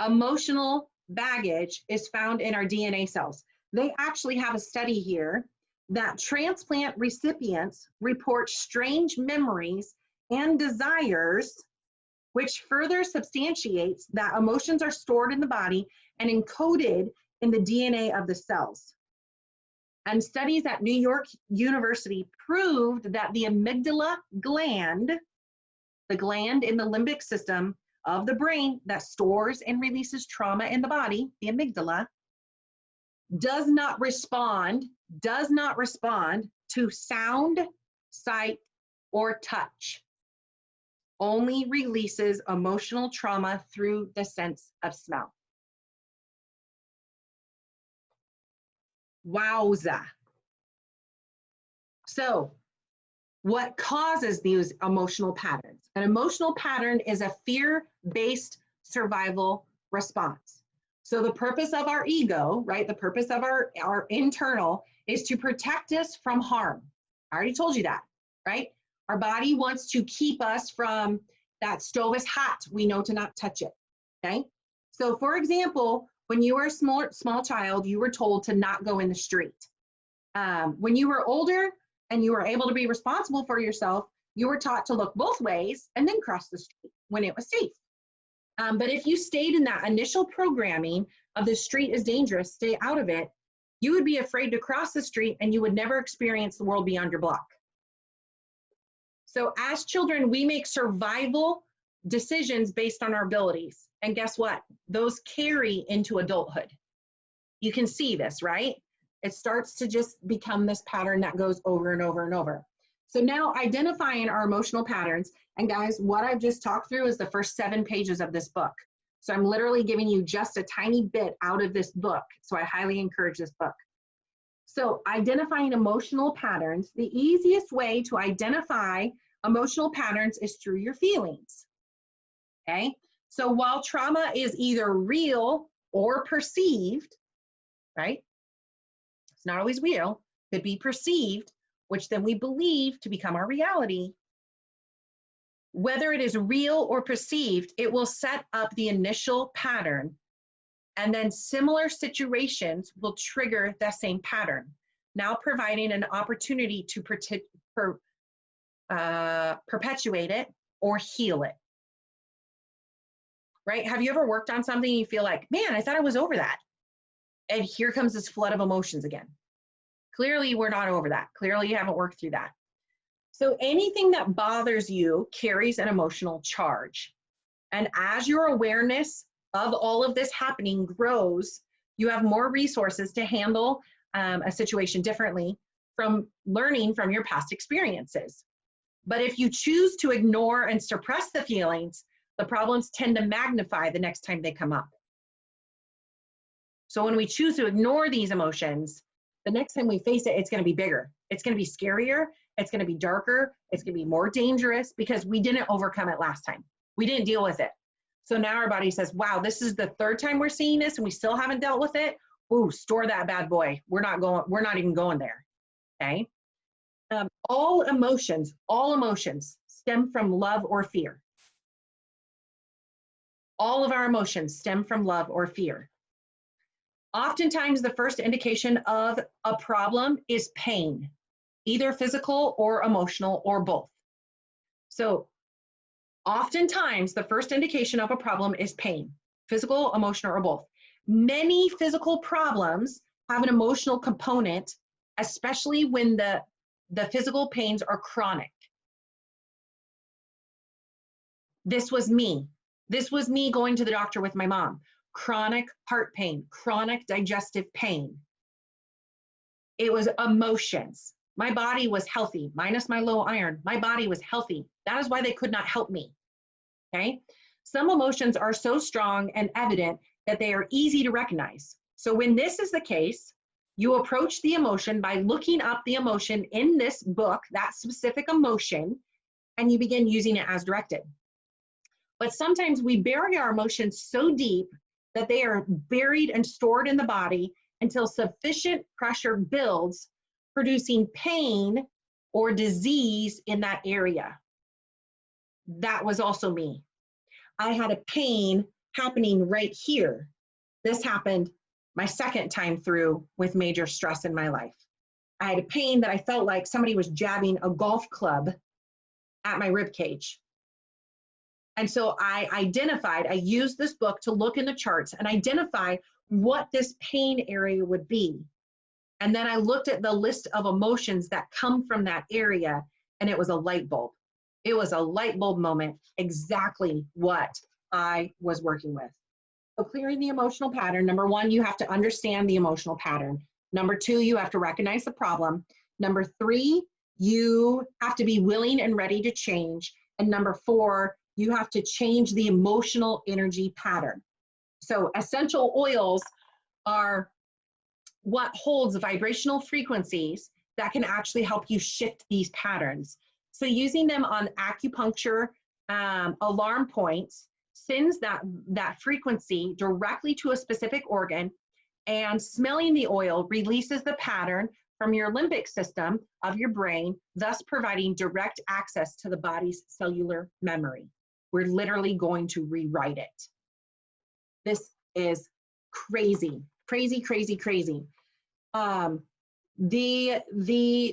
Emotional baggage is found in our DNA cells. They actually have a study here that transplant recipients report strange memories and desires, which further substantiates that emotions are stored in the body and encoded in the DNA of the cells. And studies at New York University proved that the amygdala gland, the gland in the limbic system of the brain that stores and releases trauma in the body, the amygdala, does not respond to sound, sight, or touch. Only releases emotional trauma through the sense of smell. Wowza. So, what causes these emotional patterns? An emotional pattern is a fear-based survival response. So the purpose of our ego, right, the purpose of our internal is to protect us from harm. I already told you that, right? Our body wants to keep us from that stove is hot. We know to not touch it, okay? So for example, when you were a small child, you were told to not go in the street. When you were older and you were able to be responsible for yourself, you were taught to look both ways and then cross the street when it was safe. But if you stayed in that initial programming of the street is dangerous, stay out of it, you would be afraid to cross the street and you would never experience the world beyond your block. So as children, we make survival decisions based on our abilities. And guess what? Those carry into adulthood. You can see this, right? It starts to just become this pattern that goes over and over and over. So now identifying our emotional patterns, and guys, what I've just talked through is the first 7 pages of this book. So I'm literally giving you just a tiny bit out of this book. So I highly encourage this book. So identifying emotional patterns, the easiest way to identify emotional patterns is through your feelings, okay? So while trauma is either real or perceived, right? It's not always real, it could be perceived, which then we believe to become our reality. Whether it is real or perceived, it will set up the initial pattern, and then similar situations will trigger that same pattern, now providing an opportunity to perpetuate it or heal it. Right? Have you ever worked on something and you feel like, man, I thought I was over that. And here comes this flood of emotions again. Clearly, we're not over that. Clearly, you haven't worked through that. So anything that bothers you carries an emotional charge. And as your awareness of all of this happening grows, you have more resources to handle a situation differently from learning from your past experiences. But if you choose to ignore and suppress the feelings, the problems tend to magnify the next time they come up. So when we choose to ignore these emotions, the next time we face it, it's going to be bigger. It's going to be scarier. It's going to be darker. It's going to be more dangerous because we didn't overcome it last time. We didn't deal with it. So now our body says, wow, this is the 3rd time we're seeing this and we still haven't dealt with it. Ooh, store that bad boy. We're not even going there. Okay. All emotions stem from love or fear. All of our emotions stem from love or fear. Oftentimes, the first indication of a problem is pain, either physical or emotional or both. So oftentimes, the first indication of a problem is pain, physical, emotional, or both. Many physical problems have an emotional component, especially when the physical pains are chronic. This was me. This was me going to the doctor with my mom. Chronic heart pain, chronic digestive pain. It was emotions, My body was healthy, minus my low iron. My body was healthy. That is why they could not help me. Okay? Some emotions are so strong and evident that they are easy to recognize. So when this is the case, you approach the emotion by looking up the emotion in this book, that specific emotion, and you begin using it as directed. But sometimes we bury our emotions so deep that they are buried and stored in the body until sufficient pressure builds, producing pain or disease in that area. That was also me. I had a pain happening right here. This happened my second time through with major stress in my life. I had a pain that I felt like somebody was jabbing a golf club at my rib cage. And so I used this book to look in the charts and identify what this pain area would be. And then I looked at the list of emotions that come from that area, and it was a light bulb. It was a light bulb moment, exactly what I was working with. So clearing the emotional pattern, number one, you have to understand the emotional pattern. Number two, you have to recognize the problem. Number three, you have to be willing and ready to change. And number four, you have to change the emotional energy pattern. So essential oils are what holds vibrational frequencies that can actually help you shift these patterns. So using them on acupuncture alarm points sends that frequency directly to a specific organ, and smelling the oil releases the pattern from your limbic system of your brain, thus providing direct access to the body's cellular memory. We're literally going to rewrite it. This is crazy, crazy, crazy, crazy. The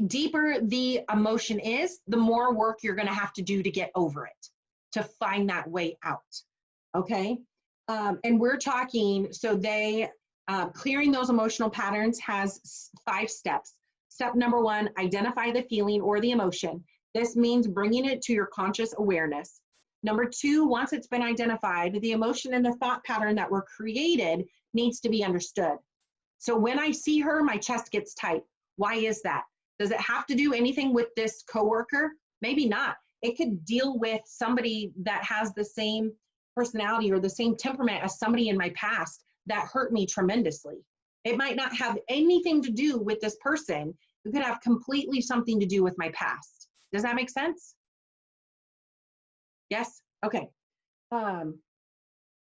deeper the emotion is, the more work you're going to have to do to get over it, to find that way out. Okay. And we're talking, so clearing those emotional patterns has 5 steps. Step number 1, identify the feeling or the emotion. This means bringing it to your conscious awareness. Number 2, once it's been identified, the emotion and the thought pattern that were created needs to be understood. So when I see her, my chest gets tight. Why is that? Does it have to do anything with this coworker? Maybe not. It could deal with somebody that has the same personality or the same temperament as somebody in my past that hurt me tremendously. It might not have anything to do with this person. It could have completely something to do with my past. Does that make sense? Yes? Okay.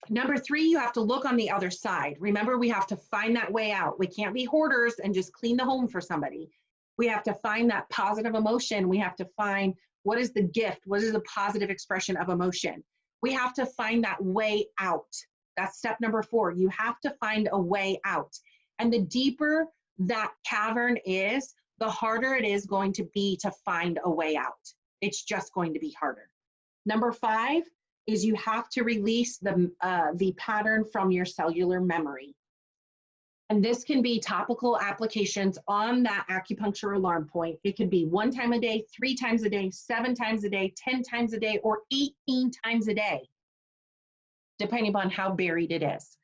Number 3, you have to look on the other side. Remember, we have to find that way out. We can't be hoarders and just clean the home for somebody. We have to find that positive emotion. We have to find what is the gift, what is the positive expression of emotion. We have to find that way out. That's step number 4. You have to find a way out. And the deeper that cavern is, the harder it is going to be to find a way out. It's just going to be harder. Number 5 is you have to release the pattern from your cellular memory. And this can be topical applications on that acupuncture alarm point. It could be 1 time a day, 3 times a day, 7 times a day, 10 times a day, or 18 times a day, depending upon how buried it is.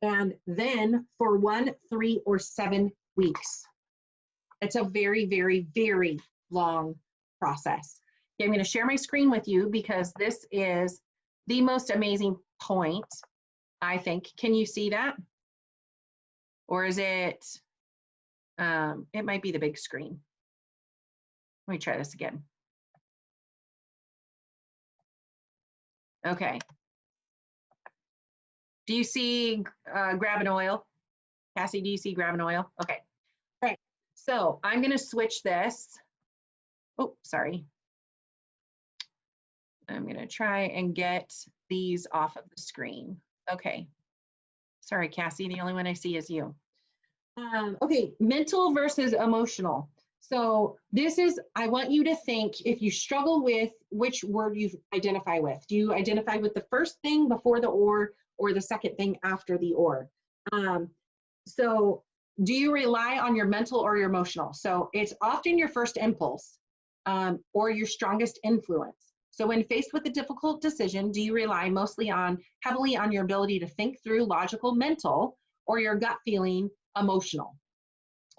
And then for 1, 3, or 7 weeks. It's a very, very, very long process. Okay, I'm going to share my screen with you because this is the most amazing point, I think. Can you see that? Or is it, it might be the big screen. Let me try this again. Okay. Do you see grab an oil? Cassie, do you see grab an oil? Okay. All right. So I'm going to switch this. Oh, sorry. I'm going to try and get these off of the screen. Okay. Sorry, Cassie, the only one I see is you. Okay, mental versus emotional. So this is, I want you to think, if you struggle with which word you identify with. Do you identify with the first thing before the or the second thing after the or? So do you rely on your mental or your emotional? So it's often your first impulse or your strongest influence. So when faced with a difficult decision, do you rely heavily on your ability to think through logical mental or your gut feeling emotional?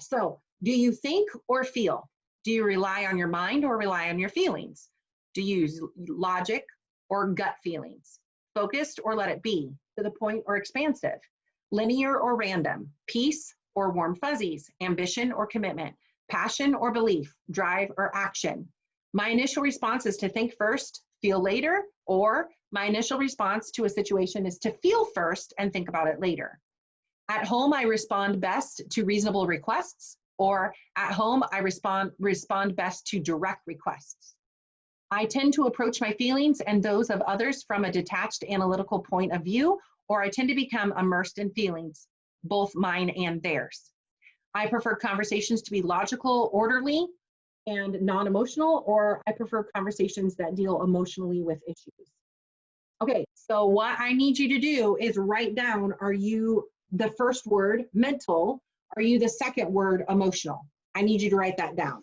So do you think or feel? Do you rely on your mind or rely on your feelings? Do you use logic or gut feelings? Focused or let it be? To the point or expansive? Linear or random? Peace or warm fuzzies? Ambition or commitment? Passion or belief? Drive or action? My initial response is to think first, feel later, or my initial response to a situation is to feel first and think about it later. At home, I respond best to reasonable requests, or at home, I respond best to direct requests. I tend to approach my feelings and those of others from a detached analytical point of view, or I tend to become immersed in feelings, both mine and theirs. I prefer conversations to be logical, orderly, and non-emotional, or I prefer conversations that deal emotionally with issues. Okay, so what I need you to do is write down, are you the first word, mental? Are you the second word, emotional? I need you to write that down.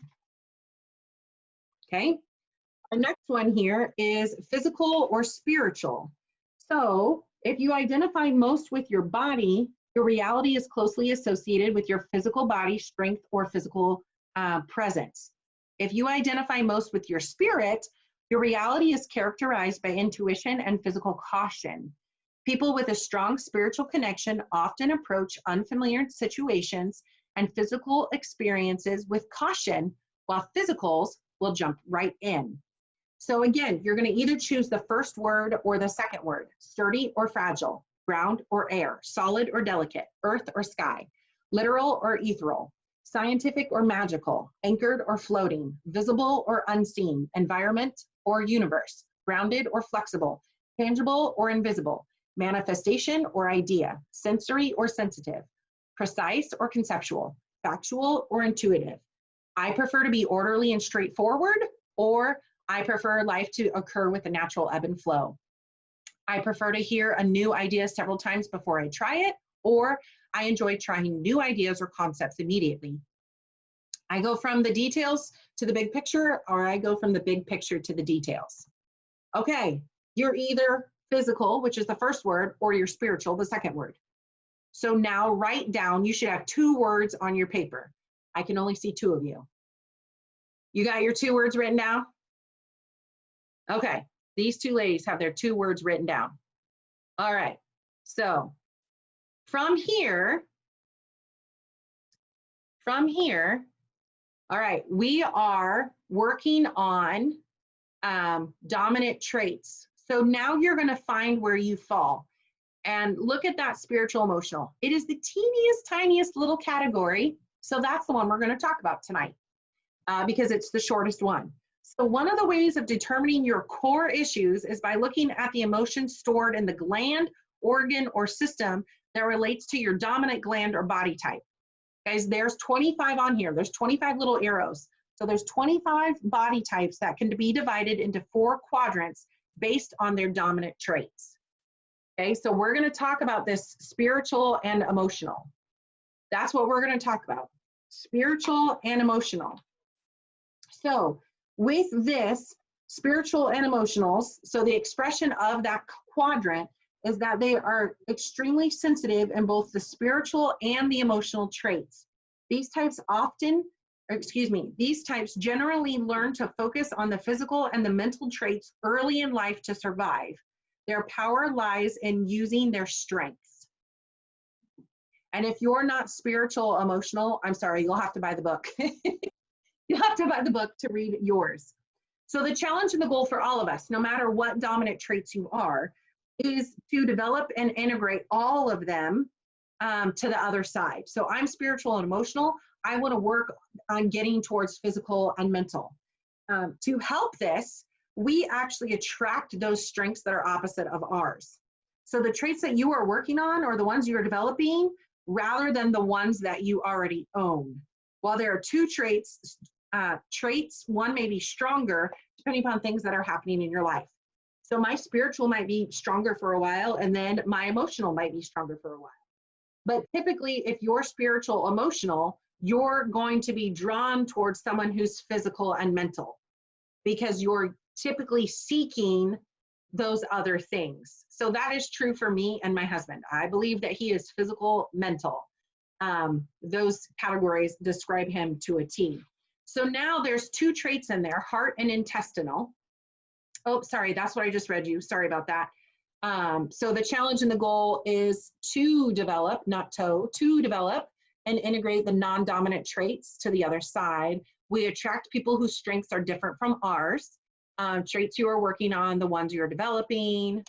Okay, our next one here is physical or spiritual. So if you identify most with your body, your reality is closely associated with your physical body strength or physical presence. If you identify most with your spirit, your reality is characterized by intuition and physical caution. People with a strong spiritual connection often approach unfamiliar situations and physical experiences with caution, while physicals will jump right in. So again, you're going to either choose the first word or the second word, sturdy or fragile, ground or air, solid or delicate, earth or sky, literal or ethereal, scientific or magical, anchored or floating, visible or unseen, environment or universe, grounded or flexible, tangible or invisible, manifestation or idea, sensory or sensitive, precise or conceptual, factual or intuitive. I prefer to be orderly and straightforward, or I prefer life to occur with a natural ebb and flow. I prefer to hear a new idea several times before I try it, or I enjoy trying new ideas or concepts immediately. I go from the details to the big picture, or I go from the big picture to the details. Okay, you're either physical, which is the first word, or you're spiritual, the second word. So now write down, you should have 2 words on your paper. I can only see 2 of you. You got your 2 words written down? Okay, these 2 ladies have their 2 words written down. All right, so from here, all right, we are working on dominant traits. So now you're going to find where you fall and look at that spiritual emotional. It is the teeniest, tiniest little category. So that's the one we're going to talk about tonight because it's the shortest one. So one of the ways of determining your core issues is by looking at the emotions stored in the gland, organ, or system that relates to your dominant gland or body type. Guys, there's 25 on here. There's 25 little arrows. So there's 25 body types that can be divided into 4 quadrants based on their dominant traits. Okay, so we're going to talk about this spiritual and emotional. That's what we're going to talk about, spiritual and emotional. So with this spiritual and emotionals, so the expression of that quadrant is that they are extremely sensitive in both the spiritual and the emotional traits. These types generally learn to focus on the physical and the mental traits early in life to survive. Their power lies in using their strengths. And if you're not spiritual, emotional, I'm sorry, you'll have to buy the book. You'll have to buy the book to read yours. So the challenge and the goal for all of us, no matter what dominant traits you are, is to develop and integrate all of them to the other side. So I'm spiritual and emotional. I want to work on getting towards physical and mental. To help this, we actually attract those strengths that are opposite of ours. So the traits that you are working on are the ones you're developing rather than the ones that you already own. While there are 2 traits, one may be stronger depending upon things that are happening in your life. So my spiritual might be stronger for a while, and then my emotional might be stronger for a while. But typically, if you're spiritual, emotional, you're going to be drawn towards someone who's physical and mental because you're typically seeking those other things. So that is true for me and my husband. I believe that he is physical, mental. Those categories describe him to a T. So now there's two traits in there, heart and intestinal. Oh, sorry, that's what I just read you. Sorry about that. So the challenge and the goal is to develop, not to develop and integrate the non-dominant traits to the other side. We attract people whose strengths are different from ours. Traits you are working on, the ones you're developing.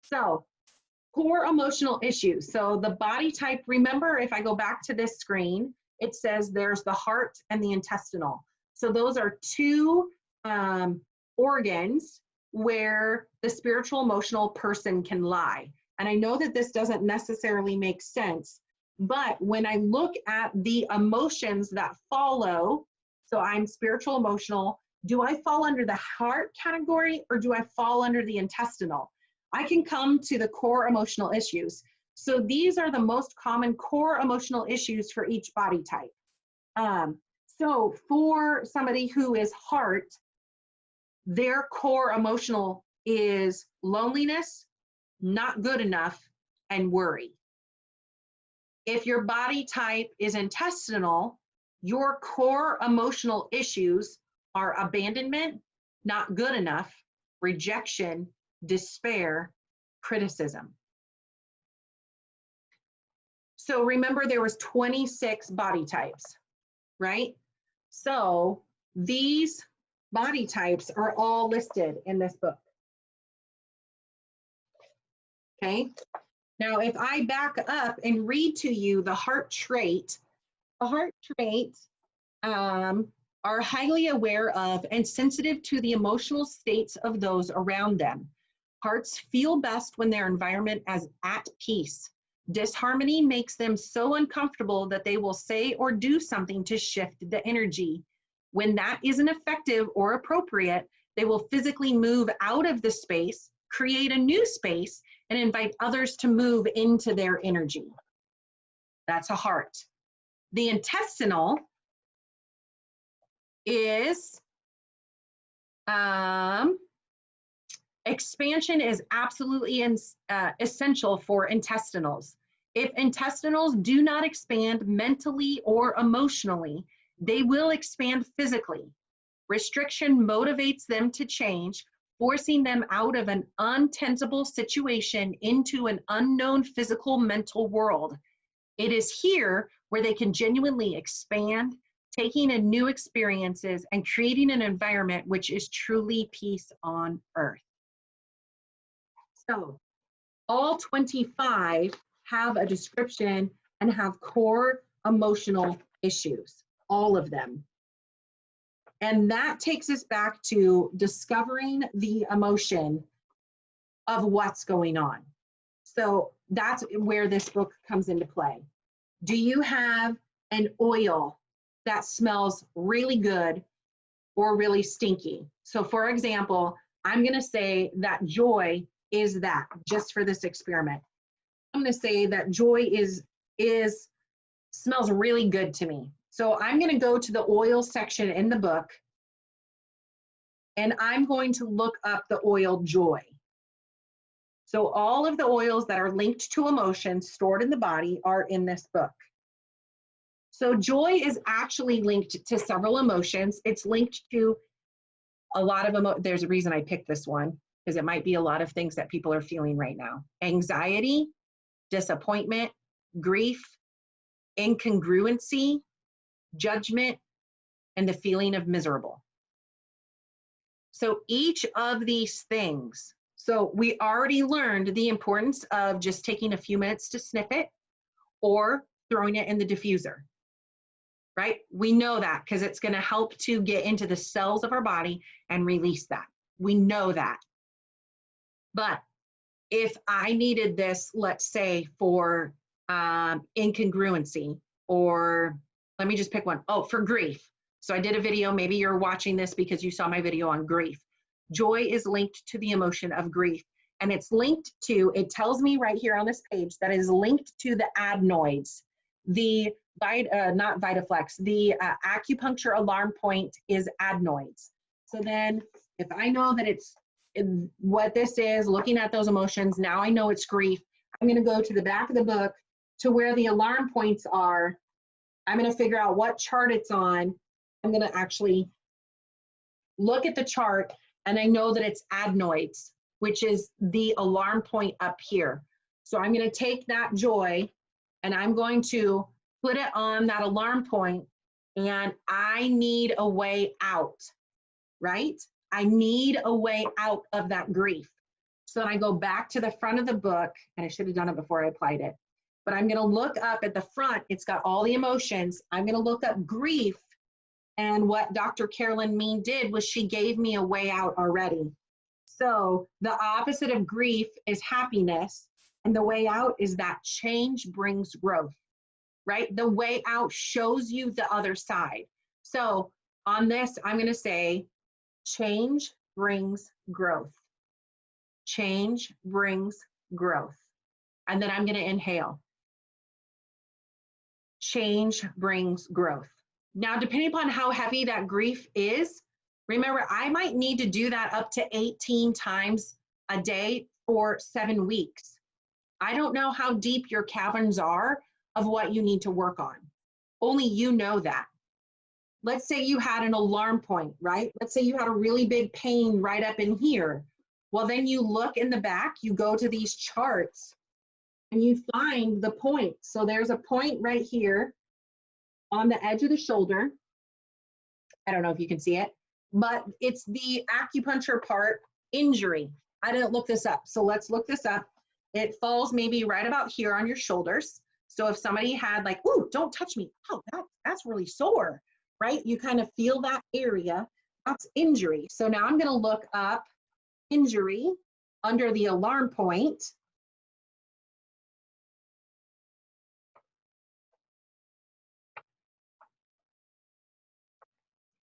So core emotional issues. So the body type, remember if I go back to this screen, it says there's the heart and the intestinal. So those are two organs where the spiritual emotional person can lie. And I know that this doesn't necessarily make sense, but when I look at the emotions that follow, so I'm spiritual emotional, do I fall under the heart category or do I fall under the intestinal? I can come to the core emotional issues. So these are the most common core emotional issues for each body type. So for somebody who is heart, their core emotional is loneliness, not good enough, and worry. If your body type is intestinal, your core emotional issues are abandonment, not good enough, rejection, despair, criticism. So remember there was 26 body types, right? So these body types are all listed in this book. Okay. Now, if I back up and read to you the heart trait, the heart traits are highly aware of and sensitive to the emotional states of those around them. Hearts feel best when their environment is at peace. Disharmony makes them so uncomfortable that they will say or do something to shift the energy. When that isn't effective or appropriate, they will physically move out of the space, create a new space, and invite others to move into their energy. That's a heart. The intestinal is expansion is absolutely essential for intestinals. If intestinals do not expand mentally or emotionally, they will expand physically. Restriction motivates them to change, forcing them out of an untenable situation into an unknown physical mental world. It is here where they can genuinely expand, taking in new experiences and creating an environment which is truly peace on earth. So all 25 have a description and have core emotional issues, all of them. And that takes us back to discovering the emotion of what's going on. So that's where this book comes into play. Do you have an oil that smells really good or really stinky? So for example, I'm going to say that joy is that, just for this experiment. I'm going to say that joy smells really good to me. So I'm going to go to the oil section in the book and I'm going to look up the oil joy. So all of the oils that are linked to emotions stored in the body are in this book. So joy is actually linked to several emotions. It's linked to a lot of there's a reason I picked this one, because it might be a lot of things that people are feeling right now. Anxiety, disappointment, grief, incongruency, judgment, and the feeling of miserable. So each of these things, so we already learned the importance of just taking a few minutes to sniff it or throwing it in the diffuser, right? We know that because it's going to help to get into the cells of our body and release that. We know that. But if I needed this, let's say for incongruency, or let me just pick one. Oh, for grief. So I did a video, maybe you're watching this because you saw my video on grief. Joy is linked to the emotion of grief. And it's linked to, it tells me right here on this page that it is linked to the adenoids. The, not VitaFlex, the acupuncture alarm point is adenoids. So then if I know that it's what this is, looking at those emotions, now I know it's grief. I'm going to go to the back of the book to where the alarm points are. I'm going to figure out what chart it's on, I'm going to actually look at the chart, and I know that it's adenoids, which is the alarm point up here. So I'm going to take that joy and I'm going to put it on that alarm point, and I need a way out, right? I need a way out of that grief. So then I go back to the front of the book, and I should have done it before I applied it, but I'm going to look up at the front. It's got all the emotions. I'm going to look up grief. And what Dr. Carolyn Mean did was she gave me a way out already. So the opposite of grief is happiness. And the way out is that change brings growth, right? The way out shows you the other side. So on this, I'm going to say, change brings growth. Change brings growth. And then I'm going to inhale. Change brings growth. Now, depending upon how heavy that grief is, remember, I might need to do that up to 18 times a day for 7 weeks. I don't know how deep your caverns are of what you need to work on. Only you know that. Let's say you had an alarm point, right? Let's say you had a really big pain right up in here. Well, then you look in the back, you go to these charts, and you find the point. So there's a point right here on the edge of the shoulder. I don't know if you can see it, but it's the acupuncture part, injury. I didn't look this up, so let's look this up. It falls maybe right about here on your shoulders. So if somebody had like, ooh, don't touch me. Oh, that's really sore, right? You kind of feel that area. That's injury. So now I'm going to look up injury under the alarm point.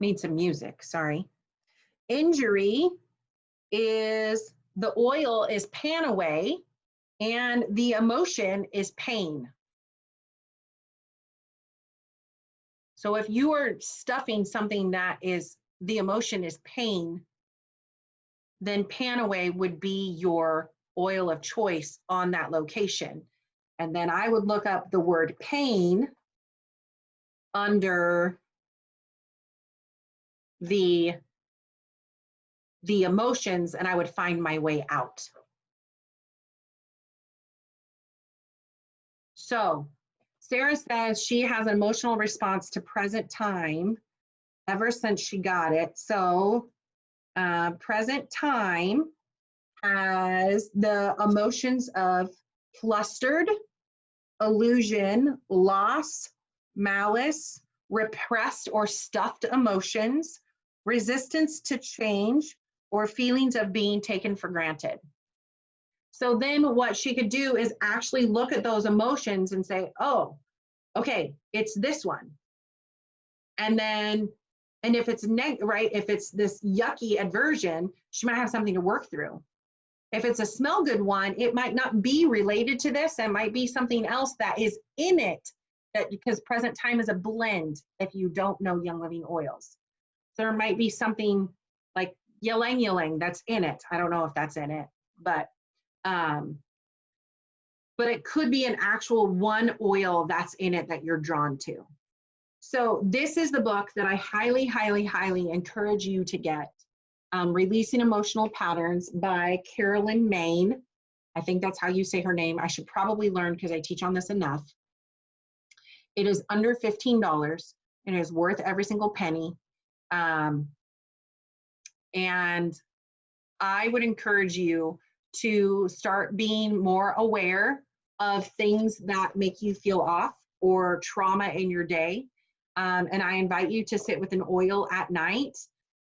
Need some music, sorry. Injury is, the oil is pan away, and the emotion is pain. So if you are stuffing something that is, the emotion is pain, then pan away would be your oil of choice on that location. And then I would look up the word pain under the emotions, and I would find my way out. So Sarah says she has an emotional response to present time ever since she got it. So present time has the emotions of flustered, illusion, loss, malice, repressed or stuffed emotions, resistance to change, or feelings of being taken for granted. So then what she could do is actually look at those emotions and say, oh, okay, it's this one. And then, and if it's right, if it's this yucky aversion, she might have something to work through. If it's a smell good one, it might not be related to this. It might be something else that is in it, that, because present time is a blend if you don't know Young Living oils. So there might be something like ylang ylang that's in it. I don't know if that's in it, but it could be an actual one oil that's in it that you're drawn to. So this is the book that I highly, highly, highly encourage you to get. Releasing Emotional Patterns by Carolyn Main. I think that's how you say her name. I should probably learn because I teach on this enough. It is under $15 and it is worth every single penny. And I would encourage you to start being more aware of things that make you feel off or trauma in your day. And I invite you to sit with an oil at night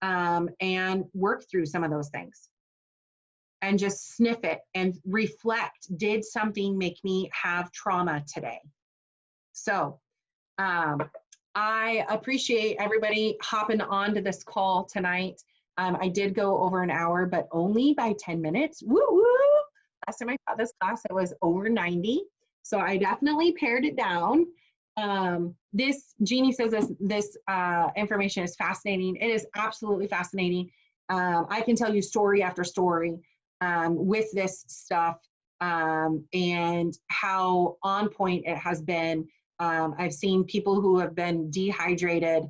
and work through some of those things and just sniff it and reflect, did something make me have trauma today? So I appreciate everybody hopping on to this call tonight. I did go over an hour, but only by 10 minutes. Woo woo! Last time I taught this class, it was over 90. So I definitely pared it down. This, Jeannie says this information is fascinating. It is absolutely fascinating. I can tell you story after story with this stuff and how on point it has been. I've seen people who have been dehydrated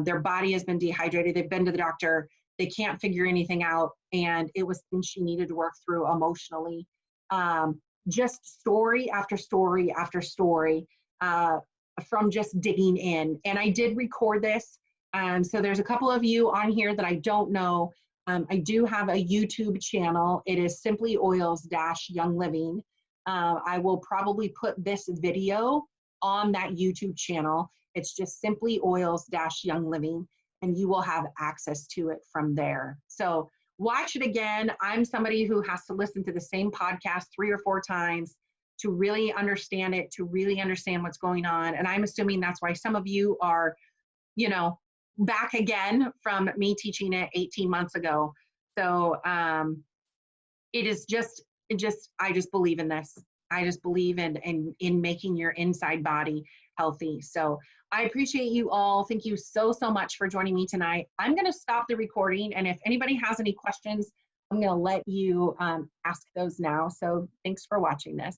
Their body has been dehydrated. They've been to the doctor. They can't figure anything out. And it was things she needed to work through emotionally. Just story after story after story from just digging in. And I did record this. So there's a couple of you on here that I don't know. I do have a YouTube channel. It is Simply Oils Young Living. I will probably put this video on that YouTube channel. It's just Simply Oils Young Living, and you will have access to it from there. So watch it again. I'm somebody who has to listen to the same podcast 3 or 4 times to really understand it, to really understand what's going on. And I'm assuming that's why some of you are, you know, back again from me teaching it 18 months ago. So it is just, I just believe in this. I just believe in making your inside body healthy. So I appreciate you all. Thank you so much for joining me tonight. I'm going to stop the recording. And if anybody has any questions, I'm going to let you ask those now. So thanks for watching this.